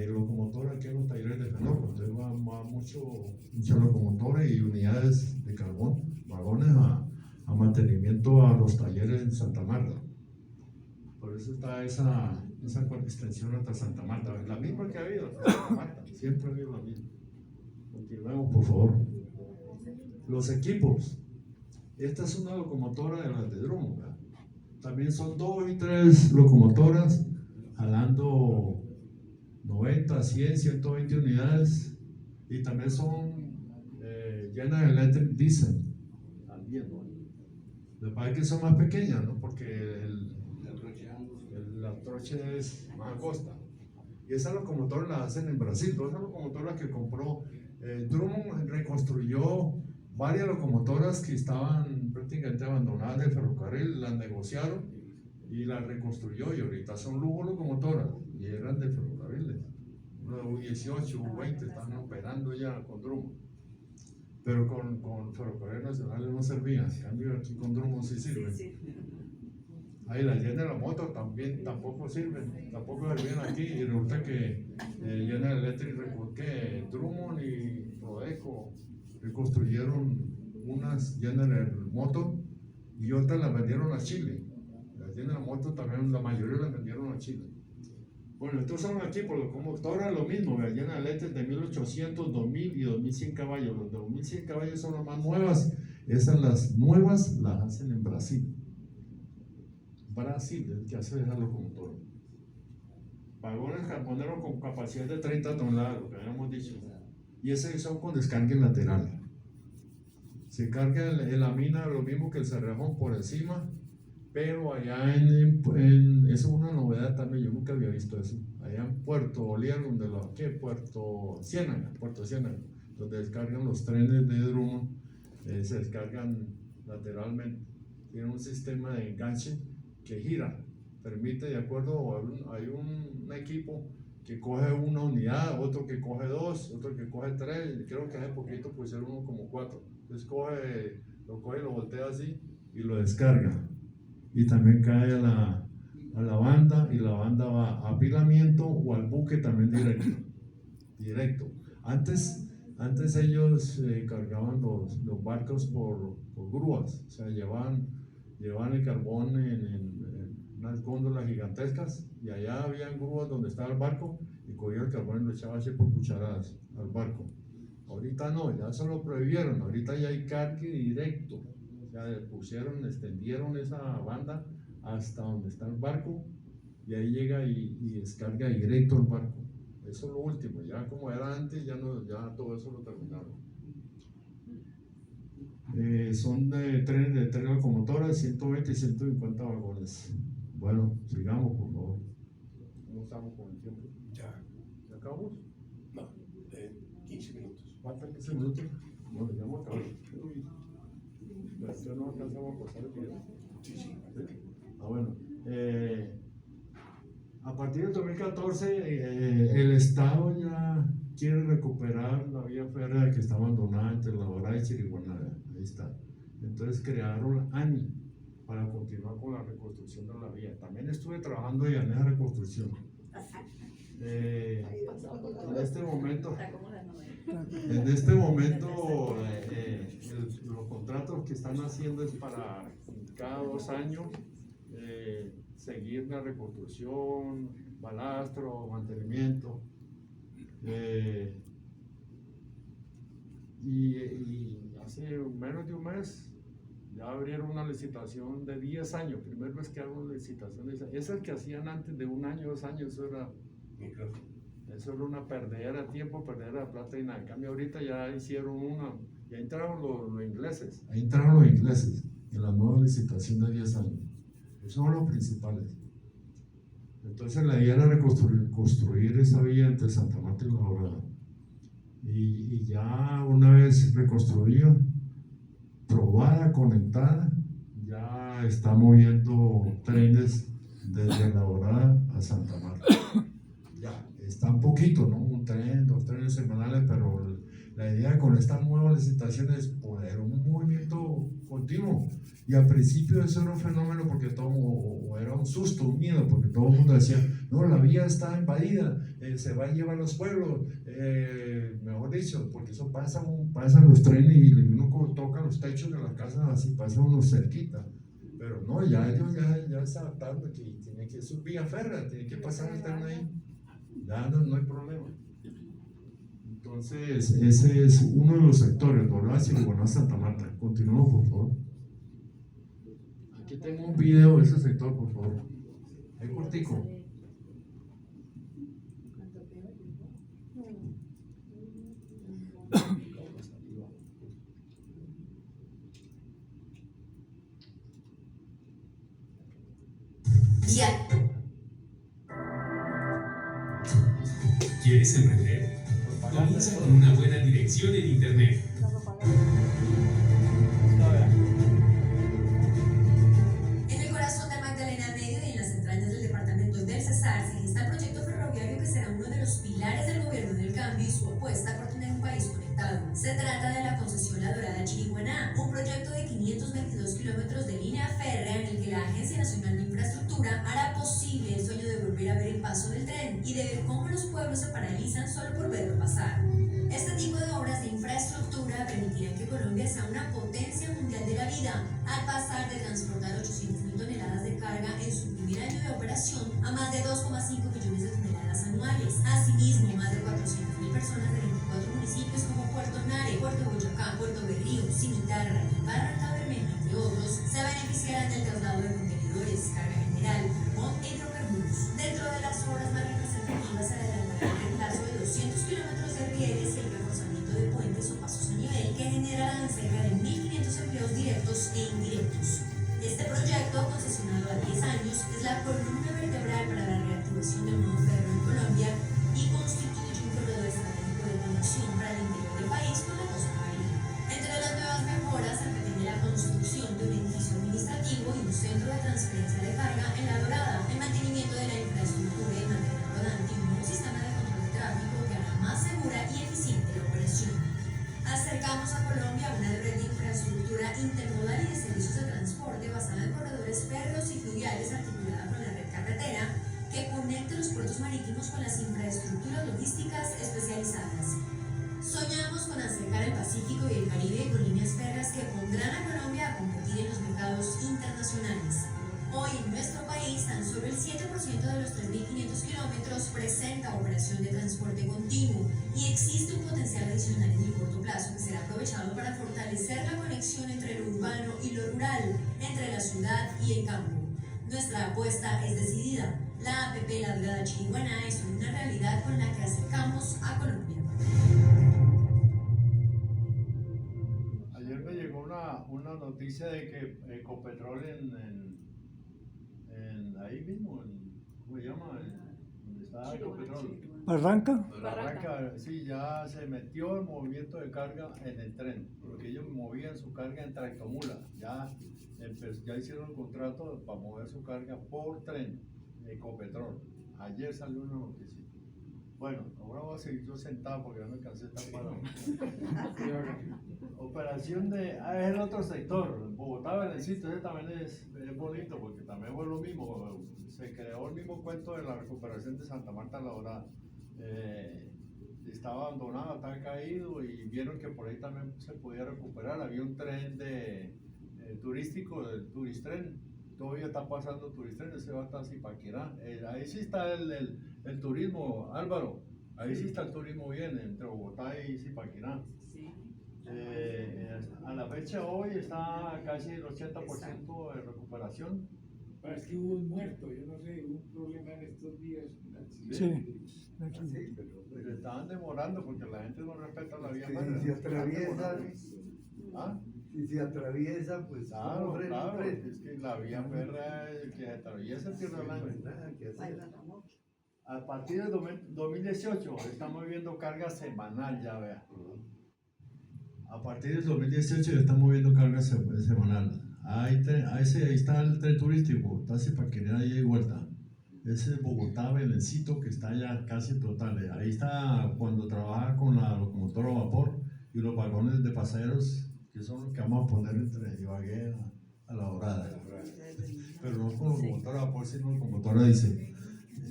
I: locomotora, aquí en los talleres de FENOCO. Entonces va mucha locomotora y unidades de carbón, vagones a mantenimiento a los talleres en Santa Marta. Por eso está esa extensión hasta Santa Marta, la misma que ha habido hasta Santa Marta, siempre ha habido la misma. Continuemos, por favor. Los equipos. Esta es una locomotora de las de Drummond, ¿verdad? También son 2 y 3 locomotoras jalando 90, 100, 120 unidades y también son llenas de electric diesel. También, ¿no? Lo que pasa es que son más pequeñas, ¿no? Porque la trocha es más angosta. Y esas locomotoras las hacen en Brasil. Todas esas locomotoras que compró Drummond reconstruyó varias locomotoras que estaban prácticamente abandonadas del ferrocarril, las negociaron y las reconstruyó y ahorita son lujo locomotoras y eran del ferrocarril. Una U18, U20 están operando ya con Drummond. Pero con ferrocarriles nacionales no servían, en cambio aquí con Drummond sí sirven. Ahí la General Motors también tampoco sirven, tampoco servían aquí y resulta que General Electric, que Drummond y Prodeco reconstruyeron unas General Motors y otras las vendieron a Chile. Las General Motors también, la mayoría las vendieron a Chile. Bueno, estos son aquí por lo como ahora lo mismo, General Electric de 1800, 2000 y 2100 caballos. Los de 2100 caballos son las más nuevas. Esas las nuevas las hacen en Brasil. Brasil es el que hace esa locomotora. Vagones carboneros con capacidad de 30 toneladas, lo que habíamos dicho. Y esos son con descarga lateral. Se carga en la mina lo mismo que el cerrajón por encima, pero allá eso es una novedad también, yo nunca había visto eso. Allá en Puerto Bolívar, Puerto Ciénaga, donde descargan los trenes de Drummond, se descargan lateralmente. Tienen un sistema de enganche que gira, permite, de acuerdo, hay un equipo que coge una unidad, otro que coge dos, otro que coge tres, creo que hace poquito pusieron uno como 4. Entonces lo coge, lo voltea así y lo descarga. Y también cae a la banda, y la banda va a apilamiento o al buque también directo. Antes ellos cargaban los barcos por grúas, o sea, llevaban el carbón en unas góndolas gigantescas, y allá habían grúas donde estaba el barco y cogía el carbón y lo echaba así por cucharadas al barco. Ahorita no, ya se lo prohibieron, ahorita ya hay cargue directo. Ya extendieron esa banda hasta donde está el barco, y ahí llega y descarga directo el barco. Eso es lo último, ya como era antes, ya todo eso lo terminaron. Son trenes de 3 locomotoras, 120 y 150 vagones. Bueno, sigamos por favor. ¿Cómo estamos con el tiempo?
A: Ya.
I: ¿Ya acabamos?
A: No, 15 minutos.
I: ¿Faltan 15 minutos? Bueno, ya hemos acabado. No alcanzamos a pasar el video.
A: Sí.
I: Bueno, a partir del 2014 el Estado ya quiere recuperar la vía férrea que está abandonada entre La Dorada y Chiriguaná. Ahí está. Entonces crearon ANI para continuar con la reconstrucción de la vía. También estuve trabajando ya en esa reconstrucción. En este momento los contratos que están haciendo es para cada 2 años seguir la reconstrucción, balastro, mantenimiento, y hace menos de un mes ya abrieron una licitación de 10 años, primera vez que hago una licitación, es el que hacían antes de 1 año, 2 años, eso era una perdedera de tiempo, perdedera de plata y nada. En cambio ahorita ya hicieron ya entraron los ingleses, en la nueva licitación de 10 años. Esos son los principales. Entonces la idea era construir esa vía entre Santa Marta y La Dorada. Y ya una vez reconstruida, probada, conectada, ya está moviendo trenes desde La Dorada a Santa Marta. Ya, está un poquito, ¿no? 1 tren, 2 trenes semanales, pero la idea con esta nueva licitación es poner un movimiento continuo. Y al principio eso era un fenómeno porque o era un susto, un miedo, porque todo el mundo decía, no, la vía está invadida, se va a llevar los pueblos, mejor dicho, porque eso pasan los trenes y uno toca los techos de las casas así, pasa uno cerquita. Pero no, ya ellos ya se adaptaron que tiene que ser vía férrea, tiene que pasar el tren ahí, ya no hay problema. Entonces, ese es uno de los sectores, Dorada, Chiriguaná, Santa Marta. Continuamos, por favor. Aquí tengo un video de ese sector, por favor. Es cortico.
K: ¿Quieres emprender? Comienza con una buena dirección en Internet.
L: En el corazón de Magdalena Medio y en las entrañas del departamento del Cesar se gesta el proyecto ferroviario que será uno de los pilares del gobierno del cambio y su apuesta por tener un país conectado. Se trata de la concesión La Dorada Chiriguaná, un proyecto de 522 kilómetros de línea férrea en el que la Agencia Nacional de Infraestructura hará posible el sueño de volver a ver el paso del tren y de ver cómo los pueblos se paralizan solo por verlo pasar. Este tipo de obras de infraestructura permitirán que Colombia sea una potencia mundial de la vida, al pasar de transportar 800.000 toneladas de carga en su primer año de operación a más de 2,5 millones de toneladas anuales. Asimismo, más de 400.000 personas de 24 municipios como Puerto Nare, Puerto Boyacá, Puerto Berrío, Cimitarra y Barranca Bermeja, entre otros, se beneficiarán del traslado de contenedores, carga general, carbón e hidrocarburos. Dentro de las obras más representativas se adelantará el reemplazo de 200 kilómetros de rieles y el reforzamiento de puentes o pasos a nivel que generarán cerca de 1.500 empleos directos e indirectos. Este proyecto, concesionado a 10 años, es la columna vertebral para la reactivación del nuevo ferro en Colombia y constituye un corredor estratégico de conexión para el interior del país con la costa caribe. Entre las nuevas mejoras se pretende la construcción de un edificio administrativo y un centro de transferencia de carga en La Dorada, el mantenimiento de la infraestructura y material rodante y un nuevo sistema de control de tráfico que hará más segura y eficiente la operación. Acercamos a Colombia a una red de infraestructura intermodal y de servicios de transporte basada en corredores férreos y fluviales articulada con la red carretera que conecte los puertos marítimos con las infraestructuras logísticas especializadas. Soñamos con acercar el Pacífico y el Caribe con líneas férreas que pondrán a Colombia a competir en los mercados internacionales. Hoy en nuestro país, tan solo el 7% de los 3.500 kilómetros presenta operación de transporte continuo y existe un potencial adicional en el corto plazo que será aprovechado para fortalecer la conexión entre lo urbano y lo rural, entre la ciudad y el campo. Nuestra apuesta es decidida. La APP La Dorada Chiriguaná es una realidad con la que acercamos a Colombia.
C: Ayer me llegó una noticia de que Ecopetrol ahí mismo, ¿cómo se llama? ¿Dónde está Ecopetrol?
D: Barranca.
C: Sí, ya se metió el movimiento de carga en el tren, porque ellos movían su carga en tractomula, ya hicieron el contrato para mover su carga por tren, Ecopetrol. Ayer salió una noticia. Bueno, ahora voy a seguir yo sentado porque ya me cansé de estar parado. Operación es el otro sector. Bogotá, Belecito, ese también es bonito porque también fue lo mismo. Se creó el mismo cuento de la recuperación de Santa Marta La Dorada. Estaba abandonado, estaba caído y vieron que por ahí también se podía recuperar. Había un tren turístico, del Turistren. Todavía está pasando Turistren, ese va hasta Zipaquirá. Ahí sí está el turismo, Álvaro. Ahí sí está el turismo bien, entre Bogotá y Zipaquirá. A la fecha hoy está casi el 80% de recuperación.
F: Parece que hubo un muerto, yo no sé, hubo un problema en estos días.
C: Pero estaban demorando porque la gente no respeta la vía.
H: Si atraviesa, si se atraviesa, pues
C: claro, es que la vía férrea, el que atraviesa Tierra Blanca. A partir de 2018 estamos viendo carga semanal, ya vea. A partir del 2018 ya estamos viendo carga semanal. Ahí está el tren turístico, está Zipaquirá y vuelta. Ese es Bogotá, Belecito, que está ya casi total. Ahí está cuando trabaja con la locomotora a vapor y los vagones de pasajeros, que son los que vamos a poner entre Ibagué a La Dorada. Pero no con locomotora a vapor, sino locomotora dice.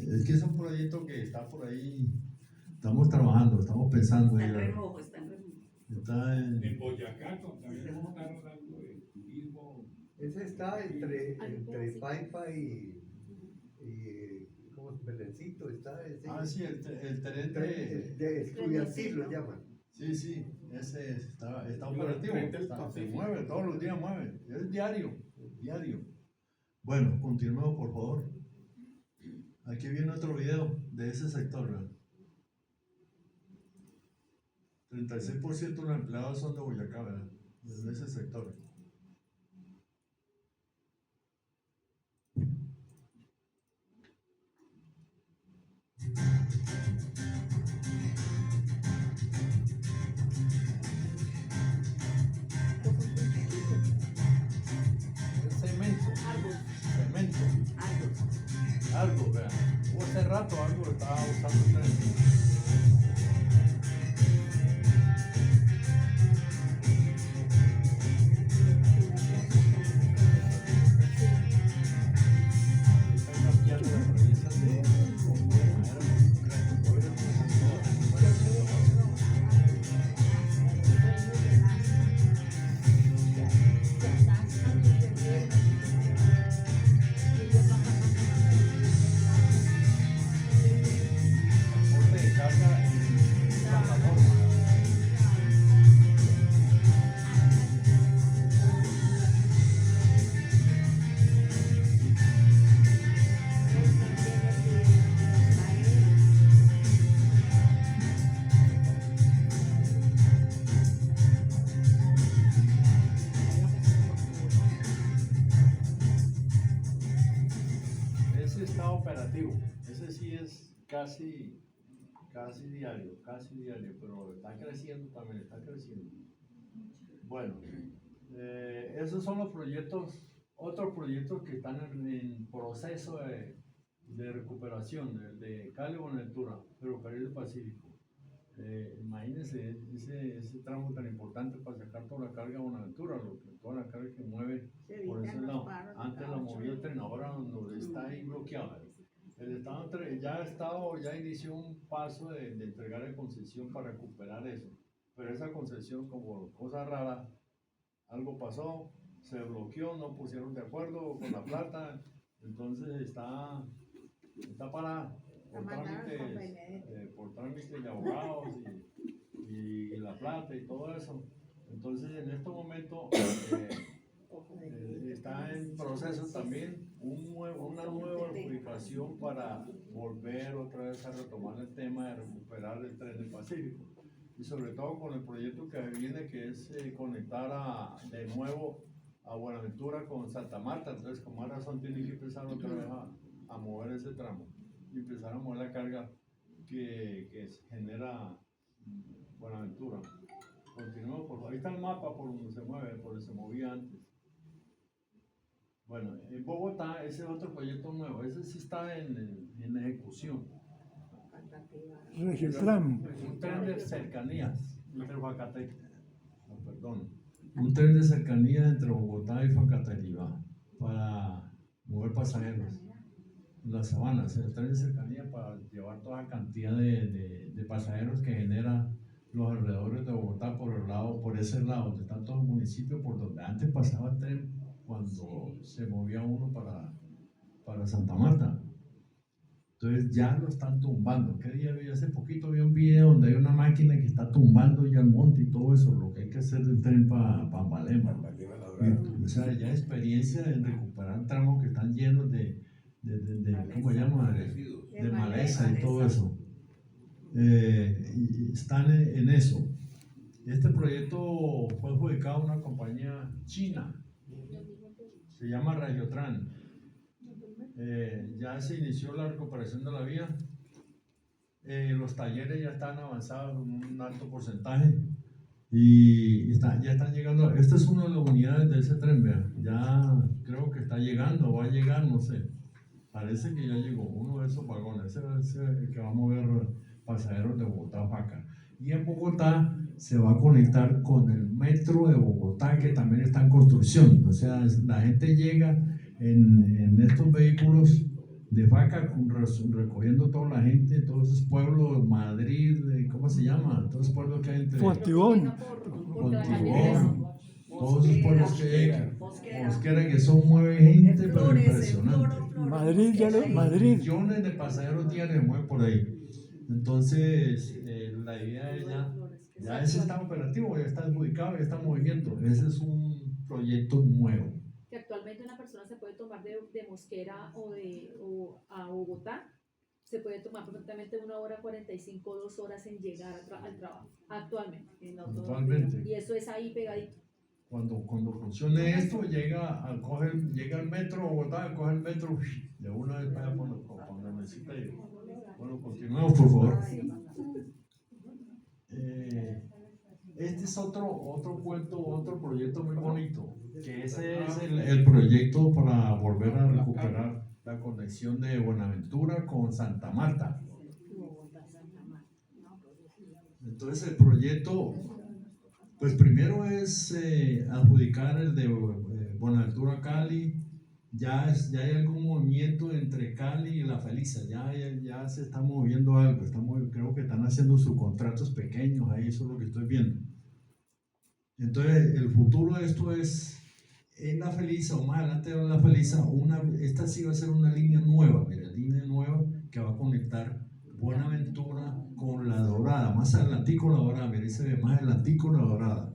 C: Es que es un proyecto que está por ahí, estamos trabajando, estamos pensando.
E: Está en remojo.
C: Está
F: en Boyacá también montaron algo de turismo.
H: Ese está entre Paipa y ¿cómo es? Belencito, está ese.
C: Sí, el tren
H: de estudiantil lo llaman.
C: Sí, ese está operativo, se mueve, todos los días mueve, es diario. Bueno, continuemos por favor. Aquí viene otro video de ese sector, ¿verdad? 36% de los empleados son de Boyacá, ¿verdad? De ese sector. Algo, vean. Hace rato algo estaba usando el tren. casi diario, pero está creciendo también, está creciendo. Bueno, esos son los proyectos, otros proyectos que están en proceso de recuperación, de Cali Buenaventura, Ferrocarril del Pacífico. Imagínense ese tramo tan importante para sacar toda la carga de Buenaventura, toda la carga que mueve por ese lado. Antes la movía el tren, ahora donde está ahí bloqueado. El Estado ya inició un paso de entregar la concesión para recuperar eso, pero esa concesión, como cosa rara, algo pasó, se bloqueó, no pusieron de acuerdo con la plata, entonces está parada por trámites de abogados y la plata y todo eso. Entonces en este momento está en proceso también una nueva adjudicación para volver otra vez a retomar el tema de recuperar el tren del Pacífico, y sobre todo con el proyecto que viene, que es conectar de nuevo a Buenaventura con Santa Marta. Entonces con más razón tienen que empezar otra vez a mover ese tramo y empezar a mover la carga que genera Buenaventura. Continuamos, por ahí está el mapa por donde se mueve, por donde se movía antes. Bueno, en Bogotá, ese es otro proyecto nuevo, ese sí está en ejecución.
D: Regiotram.
C: Un tren de cercanías entre un tren de cercanías entre Bogotá y Facatativá para mover pasajeros en las sabanas. El tren de cercanía para llevar toda la cantidad de pasajeros que genera los alrededores de Bogotá por ese lado, donde están todos los municipios, por donde antes pasaba el tren cuando se movía uno para Santa Marta. Entonces ya lo están tumbando. ¿Qué día vi? Hace poquito vi un video donde hay una máquina que está tumbando ya el monte y todo eso, lo que hay que hacer del tren para Pambalema. O sea, ya experiencia en recuperar tramos que están llenos de ¿cómo se llama? De maleza y todo eso. Y están en eso. Este proyecto fue adjudicado a una compañía china, se llama Regiotran. Ya se inició la recuperación de la vía, los talleres ya están avanzados en un alto porcentaje y ya están llegando. Esta es una de las unidades de ese tren, vea, ya creo que está llegando, va a llegar, no sé, parece que ya llegó uno de esos vagones, ese que va a mover pasajeros de Bogotá a Faca. Y en Bogotá se va a conectar con el metro de Bogotá, que también está en construcción. O sea, la gente llega en estos vehículos de Faca recogiendo toda la gente, todos esos pueblos, Madrid, ¿cómo se llama? Todos esos pueblos que hay entre
D: Fontibón.
C: Todos esos pueblos que llegan. Mosquera, que son mueve gente, pero impresionante.
D: Madrid.
C: Millones de pasajeros diarios mueven por ahí. Entonces, la idea es ya ese está operativo, ya está adjudicado, ya está en movimiento. Ese es un proyecto nuevo.
G: Que actualmente una persona se puede tomar de Mosquera o a Bogotá, se puede tomar perfectamente 1 hora 45, 2 horas en llegar al trabajo, actualmente. Y eso es ahí pegadito.
C: Cuando funcione esto, llega el metro Bogotá, coge el metro de una vez para allá por donde necesita ir. Bueno, continuemos, por favor. Este es otro proyecto muy bonito, que ese es el proyecto para volver a recuperar la conexión de Buenaventura con Santa Marta. Entonces el proyecto, pues primero es adjudicar el de Buenaventura a Cali. Ya hay algún movimiento entre Cali y La Feliza, ya se está moviendo algo, creo que están haciendo subcontratos pequeños ahí, eso es lo que estoy viendo. Entonces el futuro de esto es en La Feliza o más adelante de La Feliza, esta sí va a ser una línea nueva, que va a conectar Buenaventura con La Dorada, más adelantico La Dorada, mira, se ve más adelantico La Dorada.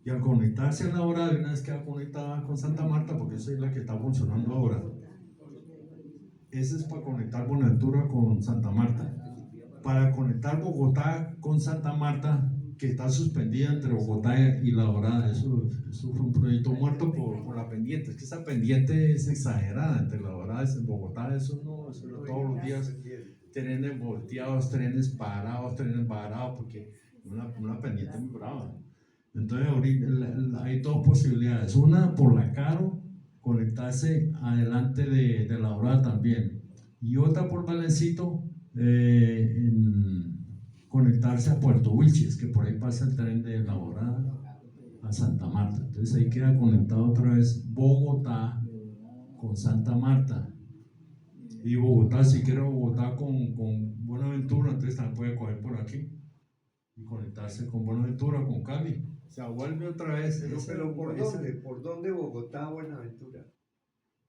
C: Y al conectarse a La Dorada, de una vez queda conectada con Santa Marta, porque esa es la que está funcionando ahora. Ese es para conectar Buenaventura con Santa Marta. Para conectar Bogotá con Santa Marta, que está suspendida entre Bogotá y La Dorada. Eso fue un proyecto muerto por la pendiente. Es que esa pendiente es exagerada entre La Dorada y Bogotá. Eso todos los días
I: trenes volteados, trenes parados, porque una pendiente muy brava. Entonces ahorita hay dos posibilidades, una por la Caro, conectarse adelante de la Dorada también, y otra por Valencito, conectarse a Puerto Wilches, que por ahí pasa el tren de la Dorada a Santa Marta. Entonces ahí queda conectado otra vez Bogotá con Santa Marta, y Bogotá, si quiere Bogotá con Buenaventura, entonces también puede coger por aquí y conectarse con Buenaventura, con Cali. O sea, vuelve otra vez.
H: Pero ¿por dónde? ¿Por dónde Bogotá, Buenaventura?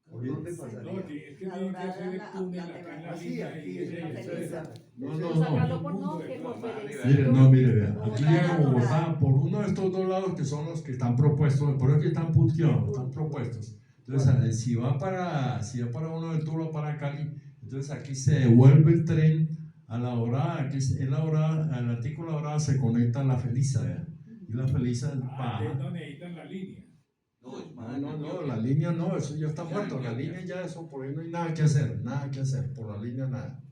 H: ¿Por dónde pasaría?
F: No, es que tienen que hacer el túnel acá en la línea y
G: Sacarlo por no, que por
I: Mire, no, mire, vea, aquí llega Bogotá por uno de estos dos lados que son los que están propuestos, por aquí están puteados, están propuestos. Entonces, si va para Buenaventura o para Cali, entonces aquí se devuelve el tren a la Dorada, aquí en la Dorada, al artículo La Dorada se conecta a La Feliza, ¿verdad? Y La Feliza baja.
F: No necesitan la línea.
I: No, la línea no, eso ya está muerto, la línea ya, eso por ahí no hay nada que hacer, por la línea nada.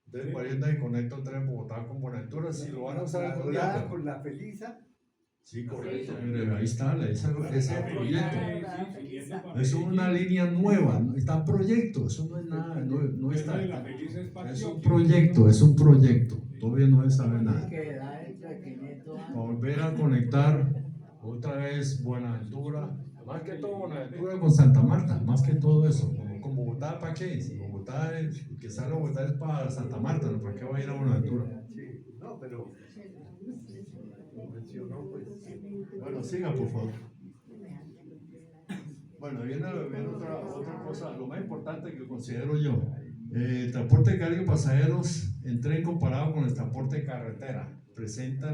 I: Entonces, por ahí es donde conecta el tren Bogotá con Buenaventura, si lo van a usar algún día.
H: Con La Feliza.
I: Sí, correcto, mire, ahí está, ese proyecto. Es una línea nueva, está en proyecto, eso no es nada, no está. Es un proyecto, todavía no se sabe nada. Volver a conectar otra vez Buenaventura, más que todo Buenaventura con Santa Marta, más que todo eso. Con Bogotá, ¿para qué? Si Bogotá, que sale Bogotá es para Santa Marta, ¿no? ¿Para qué va a ir a Buenaventura?
H: Sí, no, pero mencionó pues.
I: Bueno, siga por favor. Bueno, viene otra cosa, lo más importante que considero yo. El transporte de carga y pasajeros en tren comparado con el transporte de carretera presenta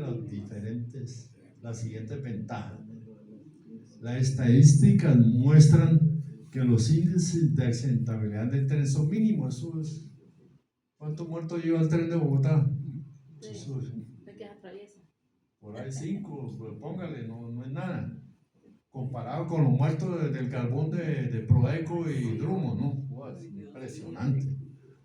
I: las siguientes ventajas. Las estadísticas muestran que los índices de accidentabilidad del tren son mínimos. Eso es, ¿cuántos muertos lleva el tren de Bogotá? Eso es, por ahí 5, pues póngale, no es nada. Comparado con los muertos del carbón de Prodeco y Drummond, ¿no? Wow, es impresionante.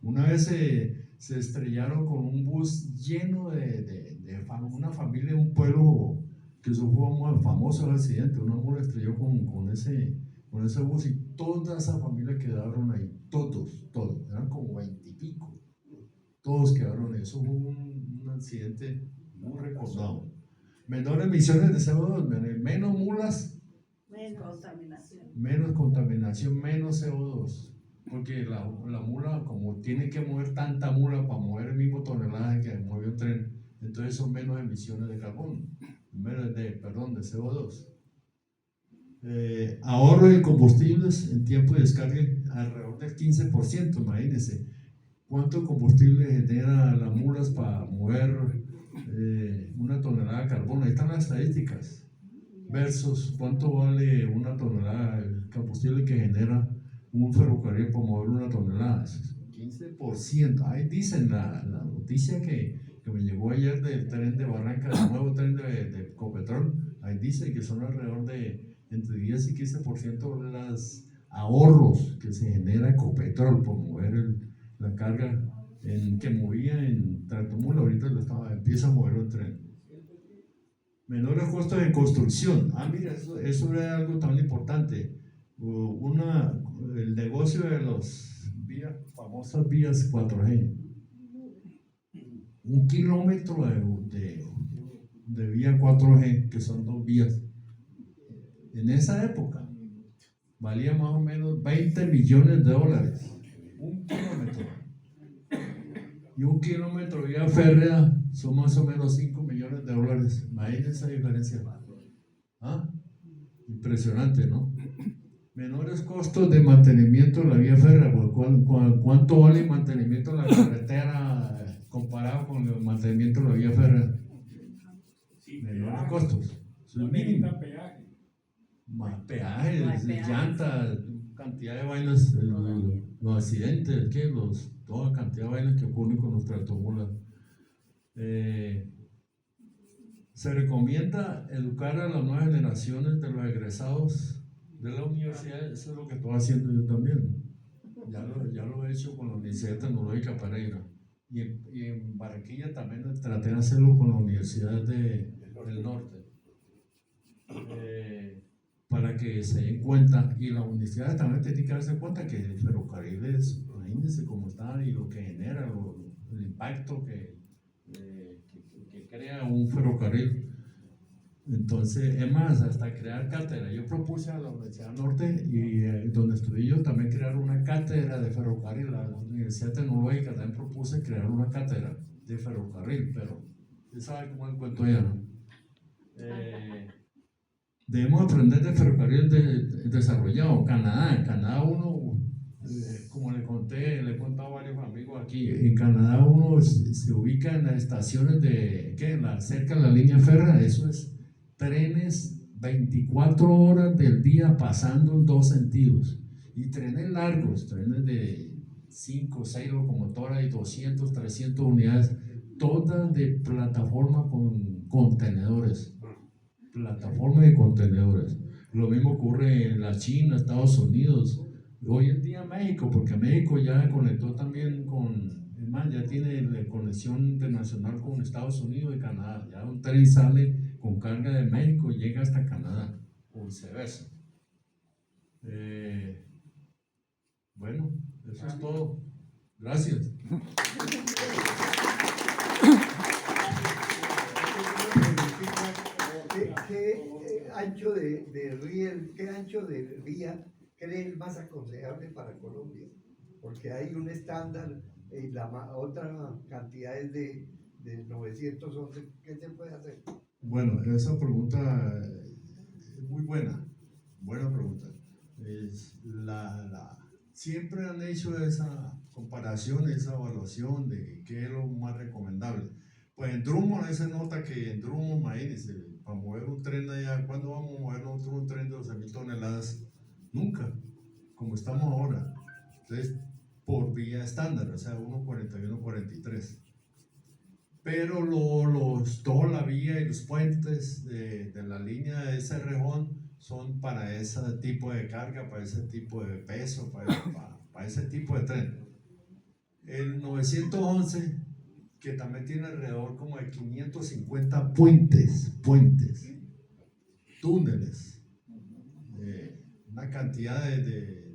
I: Una vez se estrellaron con un bus lleno de una familia de un pueblo que eso fue muy famoso el accidente. Una mula estrelló con ese bus y toda esa familia quedaron ahí, todos, eran como 20 y pico, todos quedaron ahí. Eso fue un accidente muy recordado. Menores emisiones de CO2, menos mulas, menos contaminación, menos CO2, porque la mula, como tiene que mover tanta mula para mover el mismo tonelaje que mueve un tren, entonces son menos emisiones de carbón, de CO2. Ahorro de combustibles en tiempo de descarga alrededor del 15%, imagínense cuánto combustible genera las mulas para mover una tonelada de carbón. Ahí están las estadísticas versus cuánto vale una tonelada de combustible que genera un ferrocarril para mover una tonelada. 15%. Ahí dicen la noticia que me llegó ayer del tren de Barranca, del nuevo tren de Copetrol. Ahí dice que son alrededor de entre 10 y 15% de los ahorros que se genera Copetrol por mover la carga que movía en tractomula. Ahorita empieza a mover el tren. Menores costos de construcción. Mira, eso era algo tan importante. El negocio de las famosas vías 4G. 1 kilómetro de vía 4G, que son 2 vías, en esa época valía más o menos $20 millones. 1 kilómetro. Y 1 kilómetro de vía férrea son más o menos $5 millones. Imagínense esa diferencia. Impresionante, ¿no? Menores costos de mantenimiento de la vía férrea. ¿Cuánto vale el mantenimiento de la carretera comparado con el mantenimiento de la vía férrea? Menores costos. Eso es mínimo. Más peajes, llantas, cantidad de vainas, los accidentes, toda cantidad de vainas que ocurren con los tractomulas. Se recomienda educar a las nuevas generaciones de los egresados de la universidad. Eso es lo que estoy haciendo yo también. Ya lo he hecho con la Universidad Tecnológica Pereira. y en Barranquilla también traté de hacerlo con la Universidad del Norte. Para que se den cuenta, y la universidad también tiene que darse cuenta que el ferrocarril es, imagínense cómo está y lo que genera, el impacto que crea un ferrocarril. Entonces, es más, hasta crear cátedra. Yo propuse a la Universidad Norte, y donde estudié yo, también crear una cátedra de ferrocarril. La Universidad Tecnológica también propuse crear una cátedra de ferrocarril, pero usted sabe cómo encuentro ya, ¿no? Debemos aprender de ferrocarril desarrollado. Canadá uno, como le he contado a varios amigos aquí, en Canadá uno se ubica en las estaciones cerca de la línea férrea. Eso es trenes 24 horas del día pasando en 2 sentidos, y trenes largos, trenes de 5 o 6 locomotoras y 200, 300 unidades, todas de plataforma con contenedores. Plataforma de contenedores. Lo mismo ocurre en la China, Estados Unidos, hoy en día México, porque México ya conectó también ya tiene la conexión internacional con Estados Unidos y Canadá. Ya un tren sale con carga de México y llega hasta Canadá, o viceversa. Bueno, eso es todo. Gracias.
H: ¿Qué ancho de riel, qué ancho de vía cree el más aconsejable para Colombia? Porque hay un estándar y la otra cantidad es de 911. ¿Qué se puede hacer?
I: Bueno, esa pregunta es muy buena pregunta. Siempre han hecho esa comparación, esa evaluación de qué es lo más recomendable. Pues en Drummond se nota que en Drummond, imagínense, para mover un tren allá, ¿cuándo vamos a mover un tren de 12.000 toneladas? Nunca, como estamos ahora. Entonces, por vía estándar, o sea, 1.41, 1.43. Pero toda la vía y los puentes de la línea de ese rejón son para ese tipo de carga, para ese tipo de peso, para ese tipo de tren. El 911, que también tiene alrededor como de 550 puentes, túneles, una cantidad de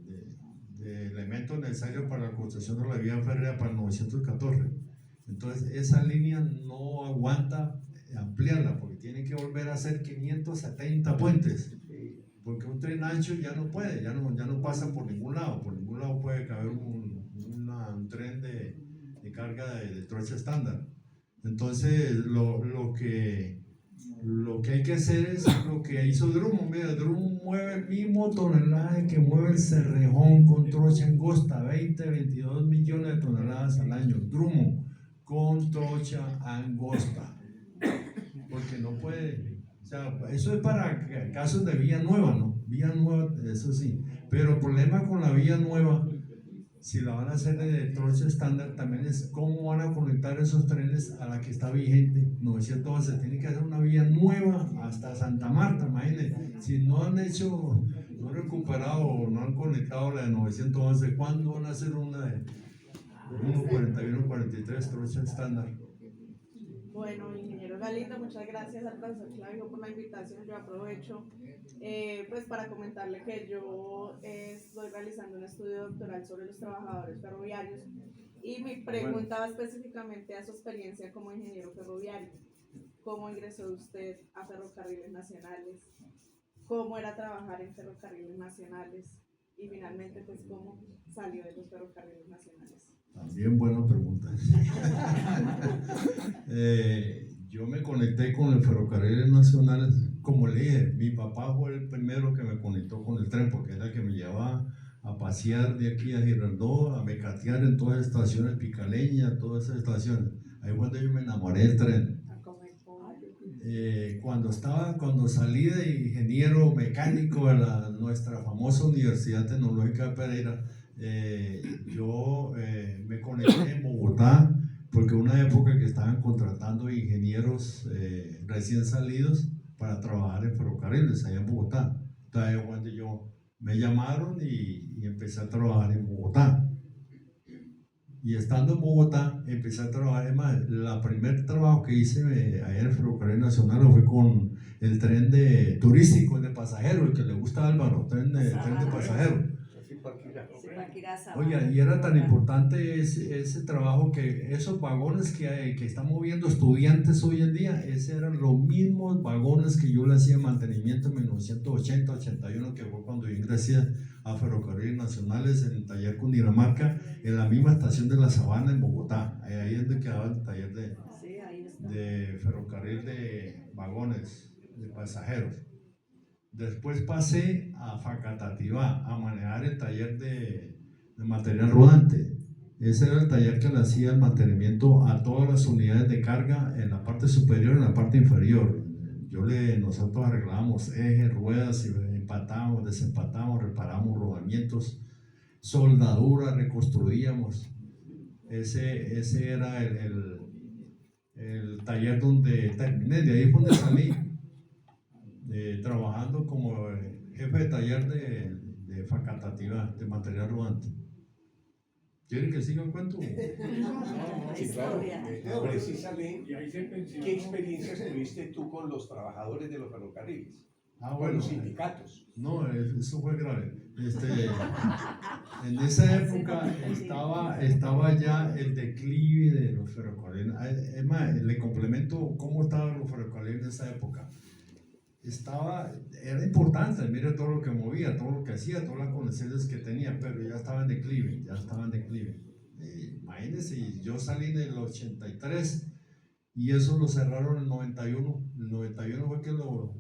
I: elementos necesarios para la construcción de la vía férrea para el 914. Entonces esa línea no aguanta ampliarla, porque tiene que volver a hacer 570 puentes, porque un tren ancho ya no puede, ya no pasa por ningún lado puede caber un tren de carga de trocha estándar. Entonces lo que hay que hacer es lo que hizo Drummond. Mira, Drummond mueve el mismo tonelaje que mueve el Cerrejón con trocha angosta, 22 millones de toneladas al año. Drummond con trocha angosta, porque no puede, o sea, eso es para casos de vía nueva, ¿no? Vía nueva, eso sí, pero el problema con la vía nueva, si la van a hacer de trocha estándar, también es cómo van a conectar esos trenes a la que está vigente. 911, tiene que hacer una vía nueva hasta Santa Marta, imagínense. Si no han recuperado o no han conectado la de 911, ¿cuándo van a hacer una de 1.41, 43 trocha estándar?
M: Bueno, ingeniero Galindo, muchas gracias al profesor Clavijo por la invitación. Yo aprovecho pues para comentarle que yo estoy realizando un estudio doctoral sobre los trabajadores ferroviarios, y mi pregunta va específicamente a su experiencia como ingeniero ferroviario. ¿Cómo ingresó usted a Ferrocarriles Nacionales? ¿Cómo era trabajar en Ferrocarriles Nacionales? Y finalmente, pues, ¿cómo salió de los Ferrocarriles Nacionales?
I: También buena pregunta. Yo me conecté con el Ferrocarriles Nacionales, como le dije, mi papá fue el primero que me conectó con el tren, porque era el que me llevaba a pasear de aquí a Girardot, a mecatear en todas las estaciones, Picaleña, todas esas estaciones. Ahí fue cuando yo me enamoré del tren. Cuando salí de ingeniero mecánico de nuestra famosa Universidad Tecnológica de Pereira, yo me conecté en Bogotá, porque una época que estaban contratando ingenieros recién salidos para trabajar en ferrocarriles allá en Bogotá. Entonces cuando me llamaron y empecé a trabajar en Bogotá.
C: Y estando en Bogotá, empecé a trabajar. Es más, el primer trabajo que hice allá en el Ferrocarril Nacional fue con el tren turístico, el de pasajeros, el que le gusta a Álvaro, tren de pasajeros. Oiga, y era tan importante ese trabajo que esos vagones que están moviendo estudiantes hoy en día, esos eran los mismos vagones que yo le hacía mantenimiento en 1980-81, que fue cuando yo ingresé a Ferrocarriles Nacionales en el taller Cundinamarca, en la misma estación de La Sabana en Bogotá. Ahí es donde quedaba el taller de ferrocarril de vagones de pasajeros. Después pasé a Facatativá a manejar el taller de material rodante. Ese era el taller que le hacía el mantenimiento a todas las unidades de carga en la parte superior y en la parte inferior. Nosotros arreglábamos ejes, ruedas, empatábamos, desempatábamos, reparábamos rodamientos, soldadura, reconstruíamos. Ese era el taller donde terminé. De ahí fue donde salí, trabajando como jefe de taller de Facatativá, de material rodante. ¿Quieren que siga el cuento?
A: Sí, claro. Precisamente, ¿qué experiencias tuviste tú con los trabajadores de los ferrocarriles? Con los sindicatos.
C: No, eso fue grave. En esa época estaba ya el declive de los ferrocarriles. Es más, le complemento cómo estaban los ferrocarriles en esa época. Era importante, mira todo lo que movía, todo lo que hacía, todas las conexiones que tenía, pero ya estaba en declive. Imagínense, yo salí en el 83 y eso lo cerraron en el 91. El 91 fue que lo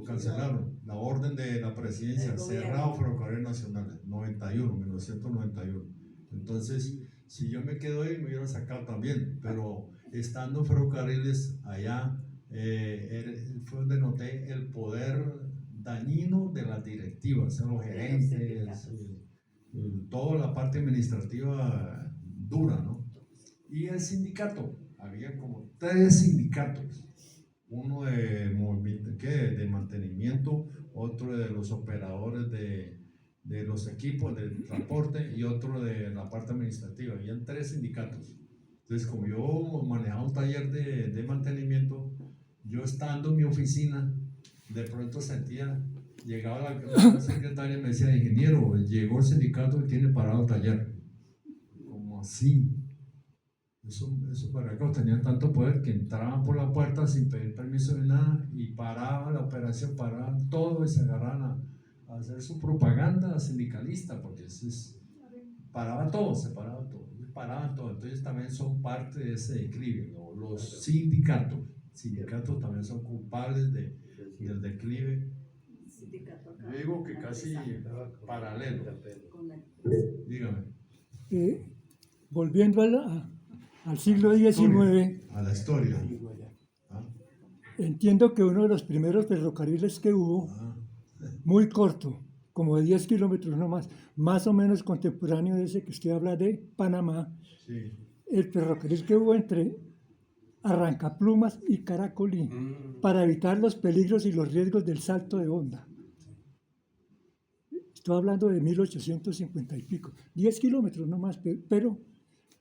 C: cancelaron, la orden de la presidencia, cerrado Ferrocarriles Nacionales, 1991. Entonces, si yo me quedo ahí, me hubieran sacado también, pero estando en ferrocarriles allá, fue donde noté el poder dañino de las directivas, los gerentes, toda la parte administrativa dura, ¿no? Y el sindicato, había como 3 sindicatos, uno de mantenimiento, otro de los operadores de los equipos del transporte y otro de la parte administrativa. Habían 3 sindicatos. Entonces, como yo manejaba un taller de mantenimiento, yo estando en mi oficina, de pronto llegaba la secretaria y me decía, ingeniero, llegó el sindicato y tiene parado el taller. ¿Cómo así? Eso para acá tenían tanto poder que entraban por la puerta sin pedir permiso de nada y paraban la operación, paraban todo y se agarraban a hacer su propaganda sindicalista, porque se paraba todo. Entonces también son parte de ese declive, ¿no? Los sindicatos también son culpables del declive. Yo digo que casi paralelo. Dígame.
D: Volviendo al siglo XIX,
C: a la historia.
D: Entiendo que uno de los primeros ferrocarriles que hubo, muy corto, como de 10 kilómetros nomás, más o menos contemporáneo de ese que usted habla de Panamá,
C: sí.
D: El ferrocarril que hubo entre Arrancaplumas y Caracolí, para evitar los peligros y los riesgos del salto de onda. Estoy hablando de 1850 y pico, 10 kilómetros nomás, pero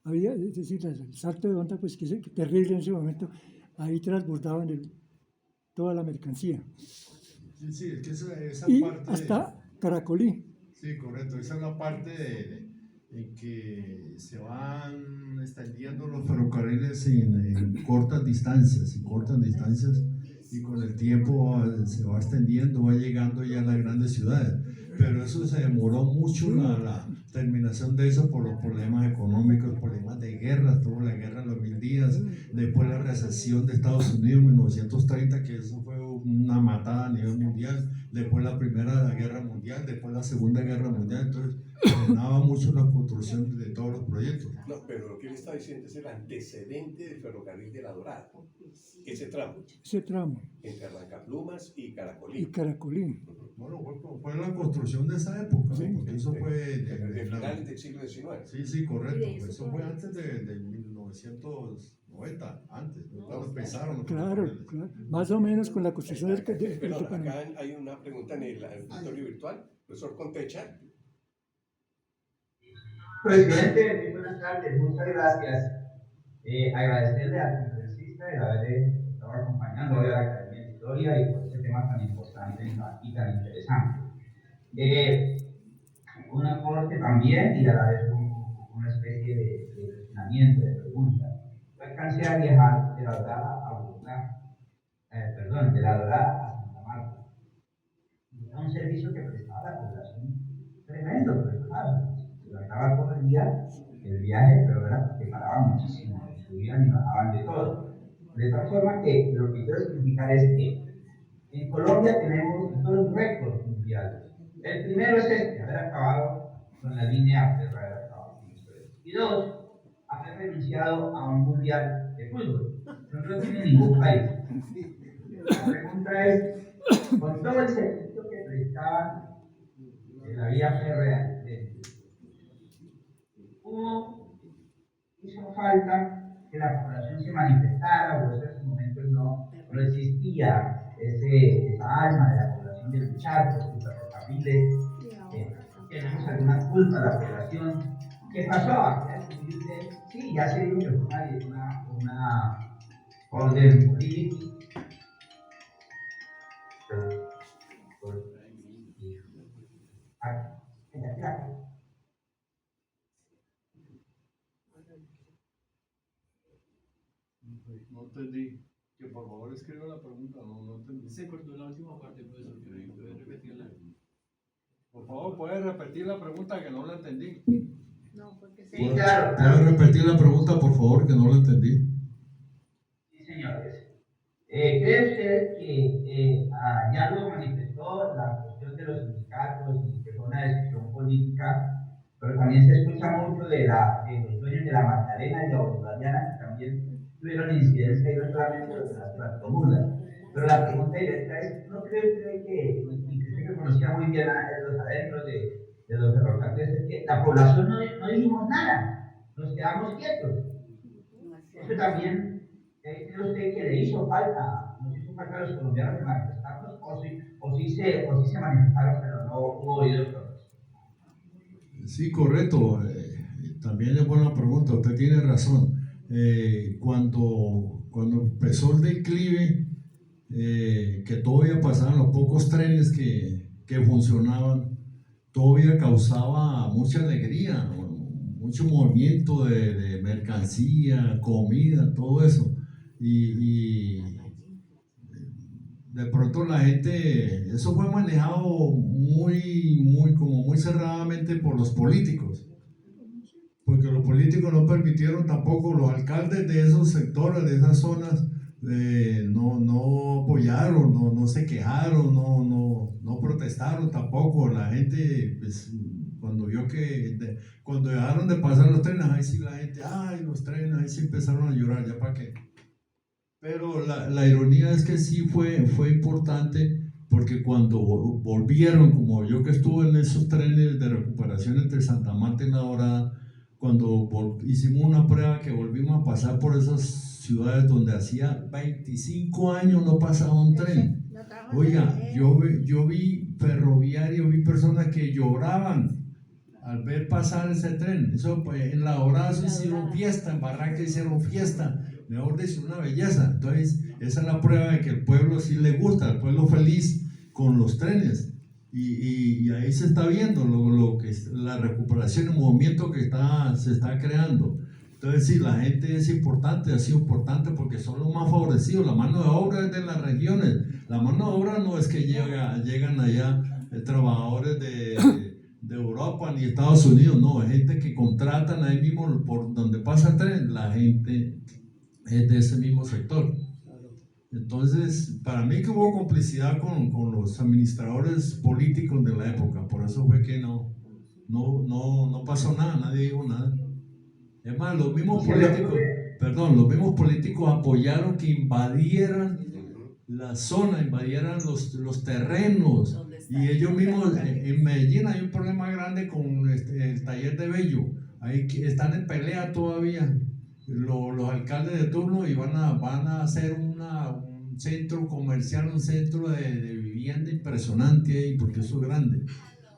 D: había, es decir, el salto de onda, pues que es terrible en ese momento, ahí transbordaban toda la mercancía.
C: Sí, es que esa
D: y
C: parte
D: hasta Caracolí.
C: Sí, correcto, esa es la parte en que se van extendiendo los ferrocarriles en cortas distancias, y con el tiempo se va extendiendo, va llegando ya a las grandes ciudades. Pero eso se demoró mucho la terminación de eso por los problemas económicos, problemas de guerra, tuvo la guerra en los 1000 días, después la recesión de Estados Unidos en 1930, que eso fue una matada a nivel mundial, después la Primera Guerra Mundial, después la Segunda Guerra Mundial, entonces frenaba mucho la construcción de todos los proyectos.
A: No, pero lo que él está diciendo es el antecedente del ferrocarril de La Dorada, ese tramo. Entre Arrancaplumas y Caracolí.
C: Bueno, fue la construcción de esa época,
A: sí,
C: porque eso fue
A: de finales del siglo XIX.
C: Sí, correcto. Eso fue antes de 1990, antes. Claro, empezaron.
D: Claro, más o menos con la construcción del
A: Pero acá hay una pregunta en el auditorio virtual, profesor Contecha.
N: Presidente, muy buenas tardes, muchas gracias. Agradecerle al conferencista de haber estado acompañando hoy a la Academia de Historia y por este tema tan importante y tan interesante. Un aporte también y a la vez una especie de cuestionamiento, de pregunta. Yo alcancé a viajar de La Dorada a Bogotá, de La Dorada a Santa Marta. Era un servicio que prestaba a la población tremendo, pero claro, se trataba todo el día el viaje, pero era porque paraban muchísimo, subían y bajaban de todo. De tal forma que lo que quiero significar es que en Colombia tenemos 2 récords mundiales. El primero es haber acabado con la línea férrea, y 2, haber renunciado a un mundial de fútbol. No lo tiene ningún país. La pregunta es, con todo el servicio que prestaban de la vía férrea, hizo falta que la población se manifestara, o en esos momentos no existía esa alma de la población de luchar por sus ferrocarriles. Tenemos alguna culpa a la población. ¿Qué pasó? Sí, ya se dijo que fue una orden política.
I: No entendí. Que por favor escriba la pregunta, no entendí.
O: Se cortó la última parte, profesor, que puede repetirla.
I: Por favor, ¿puede repetir la pregunta que no la entendí?
G: No, porque
N: sí, claro.
I: ¿Puede repetir la pregunta, por favor, que no la entendí?
N: Sí, señores. ¿Cree usted que ya lo manifestó la cuestión de los sindicatos y que fue una decisión política, pero también se escucha mucho de los dueños de la Magdalena y la Bolivariana, que también tuvieron incidencia y no solamente los de las tractomulas? Pero la pregunta directa es, ¿no cree usted que, y usted que conocía muy bien a los adentros de los ferrocarriles, es que la población no dijimos nada, nos quedamos quietos? Eso también, ¿cree usted que le hizo falta, nos hizo falta a los colombianos de manifestarnos, o sí se manifestaron, pero no hubo oídos sordos?
I: Sí, correcto. También es buena pregunta, usted tiene razón. Cuando empezó el declive, que todavía pasaban los pocos trenes que funcionaban, todavía causaba mucha alegría, mucho movimiento de mercancía, comida, todo eso. Y de pronto la gente, eso fue manejado muy cerradamente por los políticos, porque los políticos no permitieron tampoco, los alcaldes de esos sectores, de esas zonas, no apoyaron, no se quejaron, no protestaron tampoco. La gente, pues, cuando vio cuando dejaron de pasar los trenes, ahí sí la gente, ay, los trenes, ahí sí empezaron a llorar, ya para qué. Pero la ironía es que sí fue importante, porque cuando volvieron, como yo que estuve en esos trenes de recuperación entre Santa Marta y La Dorada, cuando hicimos una prueba que volvimos a pasar por esas ciudades donde hacía 25 años no pasaba un tren. Oiga, yo vi ferroviarios, vi personas que lloraban al ver pasar ese tren. Eso, pues, en La Dorada se hicieron fiesta, en Barranca hicieron fiesta, mejor dicho, una belleza. Entonces, esa es la prueba de que el pueblo sí le gusta, el pueblo feliz con los trenes. Y ahí se está viendo lo que es la recuperación, el movimiento que se está creando. Entonces, sí, la gente es importante, ha sido importante porque son los más favorecidos. La mano de obra es de las regiones. La mano de obra no es que llegan allá trabajadores de Europa ni Estados Unidos, no, es gente que contratan ahí mismo por donde pasa el tren, la gente es de ese mismo sector. Entonces, para mí que hubo complicidad con los administradores políticos de la época, por eso fue que no pasó nada, nadie dijo nada. Es más, los mismos políticos apoyaron que invadieran la zona, invadieran los terrenos, y ellos mismos, en Medellín hay un problema grande con el taller de Bello, ahí están en pelea todavía los alcaldes de turno, y van a hacer un centro comercial, un centro de vivienda impresionante ahí, porque eso es grande.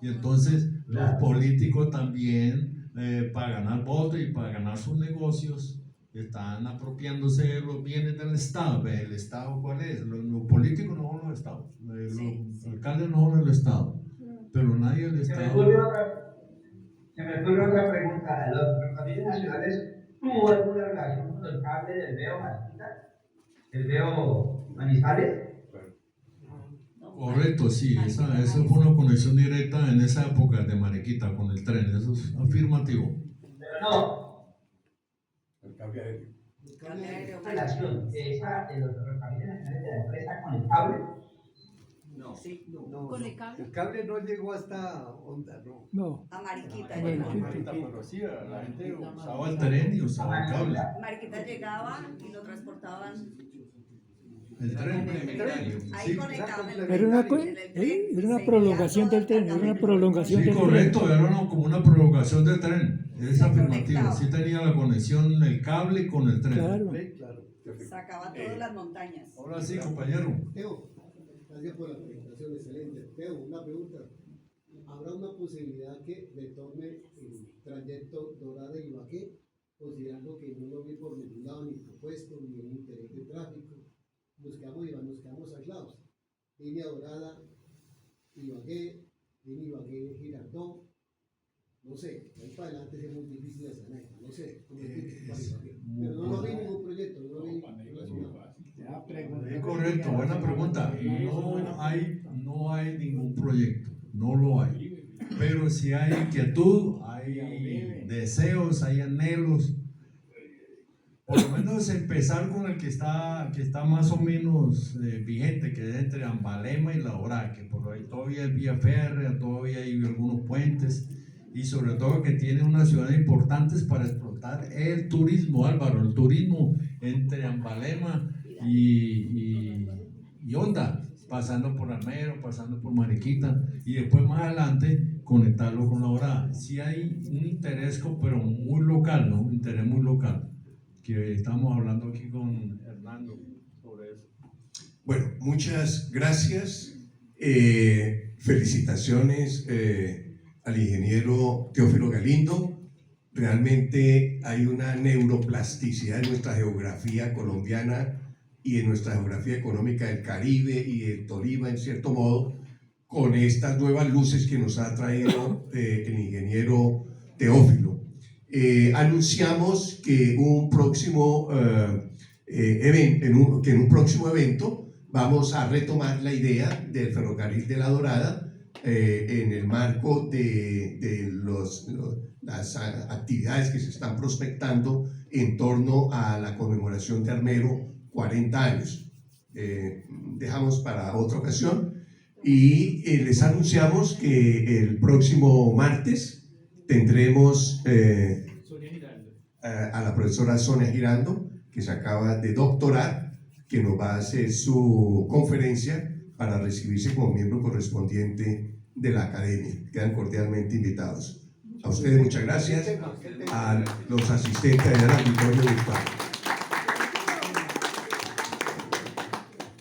I: Y entonces los políticos también para ganar votos y para ganar sus negocios, están apropiándose de los bienes del Estado. ¿El Estado cuál es? Los políticos no son los Estados, los alcaldes no son el Estado, pero nadie del Estado.
N: Se me ocurre otra pregunta. ¿Los ferrocarriles nacionales tuvo alguna relación con el cable del Veo Marquita? ¿El Veo Manizales?
I: Correcto, sí, esa fue una conexión directa en esa época de Mariquita con el tren, eso es afirmativo.
N: Pero no.
A: El cable aéreo.
N: ¿Relación esa de los ferrocarriles nacionales de la empresa con el cable?
E: No. Sí,
H: No,
G: ¿Con el cable?
H: El cable no llegó hasta Honda, no.
D: No.
E: A Mariquita.
I: Pero sí, la gente usaba el tren y usaba el cable.
E: Mariquita llegaba y lo transportaban.
I: El tren.
E: Ahí
I: Sí,
E: conectaban el
D: Era una, era una prolongación del tren, era una prolongación
I: sí,
D: del
I: correcto,
D: tren.
I: era como una prolongación del tren. Es afirmativo, sí tenía la conexión el cable con el tren.
D: Claro.
E: Sacaba todas las montañas.
I: Ahora sí, compañero.
P: Teo, gracias por la presentación, excelente. Teo, una pregunta. ¿Habrá una posibilidad que retorne el trayecto Dorada y Ibagué, considerando que no lo vi por ningún lado ni propuesto, ni en interés de tráfico? Nos quedamos aislados. Línea Dorada, Ibagué, línea Ibagué, Girardot. No sé, ahí para adelante es muy difícil de sanar, no sé, pero no lo vi ningún proyecto, no lo vi relacionado.
I: Es correcto, buena pregunta. No hay ningún proyecto, no lo hay. Pero sí hay inquietud, hay deseos, hay anhelos. Por lo menos empezar con el que está más o menos vigente, que es entre Ambalema y La Dorada, que por ahí todavía hay vía férrea, todavía hay algunos puentes. Y sobre todo que tiene unas ciudades importantes para explotar el turismo, Álvaro, el turismo entre Ambalema y Honda, pasando por Armero, pasando por Mariquita, y después más adelante conectarlo con La Dorada. Sí hay un interés, pero muy local, ¿no? Un interés muy local, que estamos hablando aquí con Hernando sobre eso.
A: Bueno, muchas gracias. Felicitaciones al ingeniero Teófilo Galindo. Realmente hay una neuroplasticidad en nuestra geografía colombiana y en nuestra geografía económica del Caribe y del Tolima, en cierto modo, con estas nuevas luces que nos ha traído el ingeniero Teófilo. Anunciamos que en un próximo evento vamos a retomar la idea del ferrocarril de La Dorada en el marco de las actividades que se están prospectando en torno a la conmemoración de Armero 40 años. Dejamos para otra ocasión y les anunciamos que el próximo martes tendremos a la profesora Sonia Girando, que se acaba de doctorar, que nos va a hacer su conferencia para recibirse como miembro correspondiente de la academia. Quedan cordialmente invitados. A ustedes muchas gracias, a los asistentes del auditorio virtual.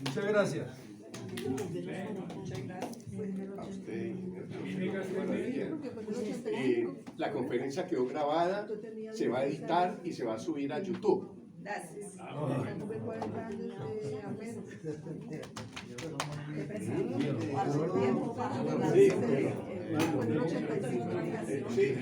I: Muchas gracias.
A: La conferencia quedó grabada, se va a editar y se va a subir a YouTube.
E: Gracias.
A: Sí.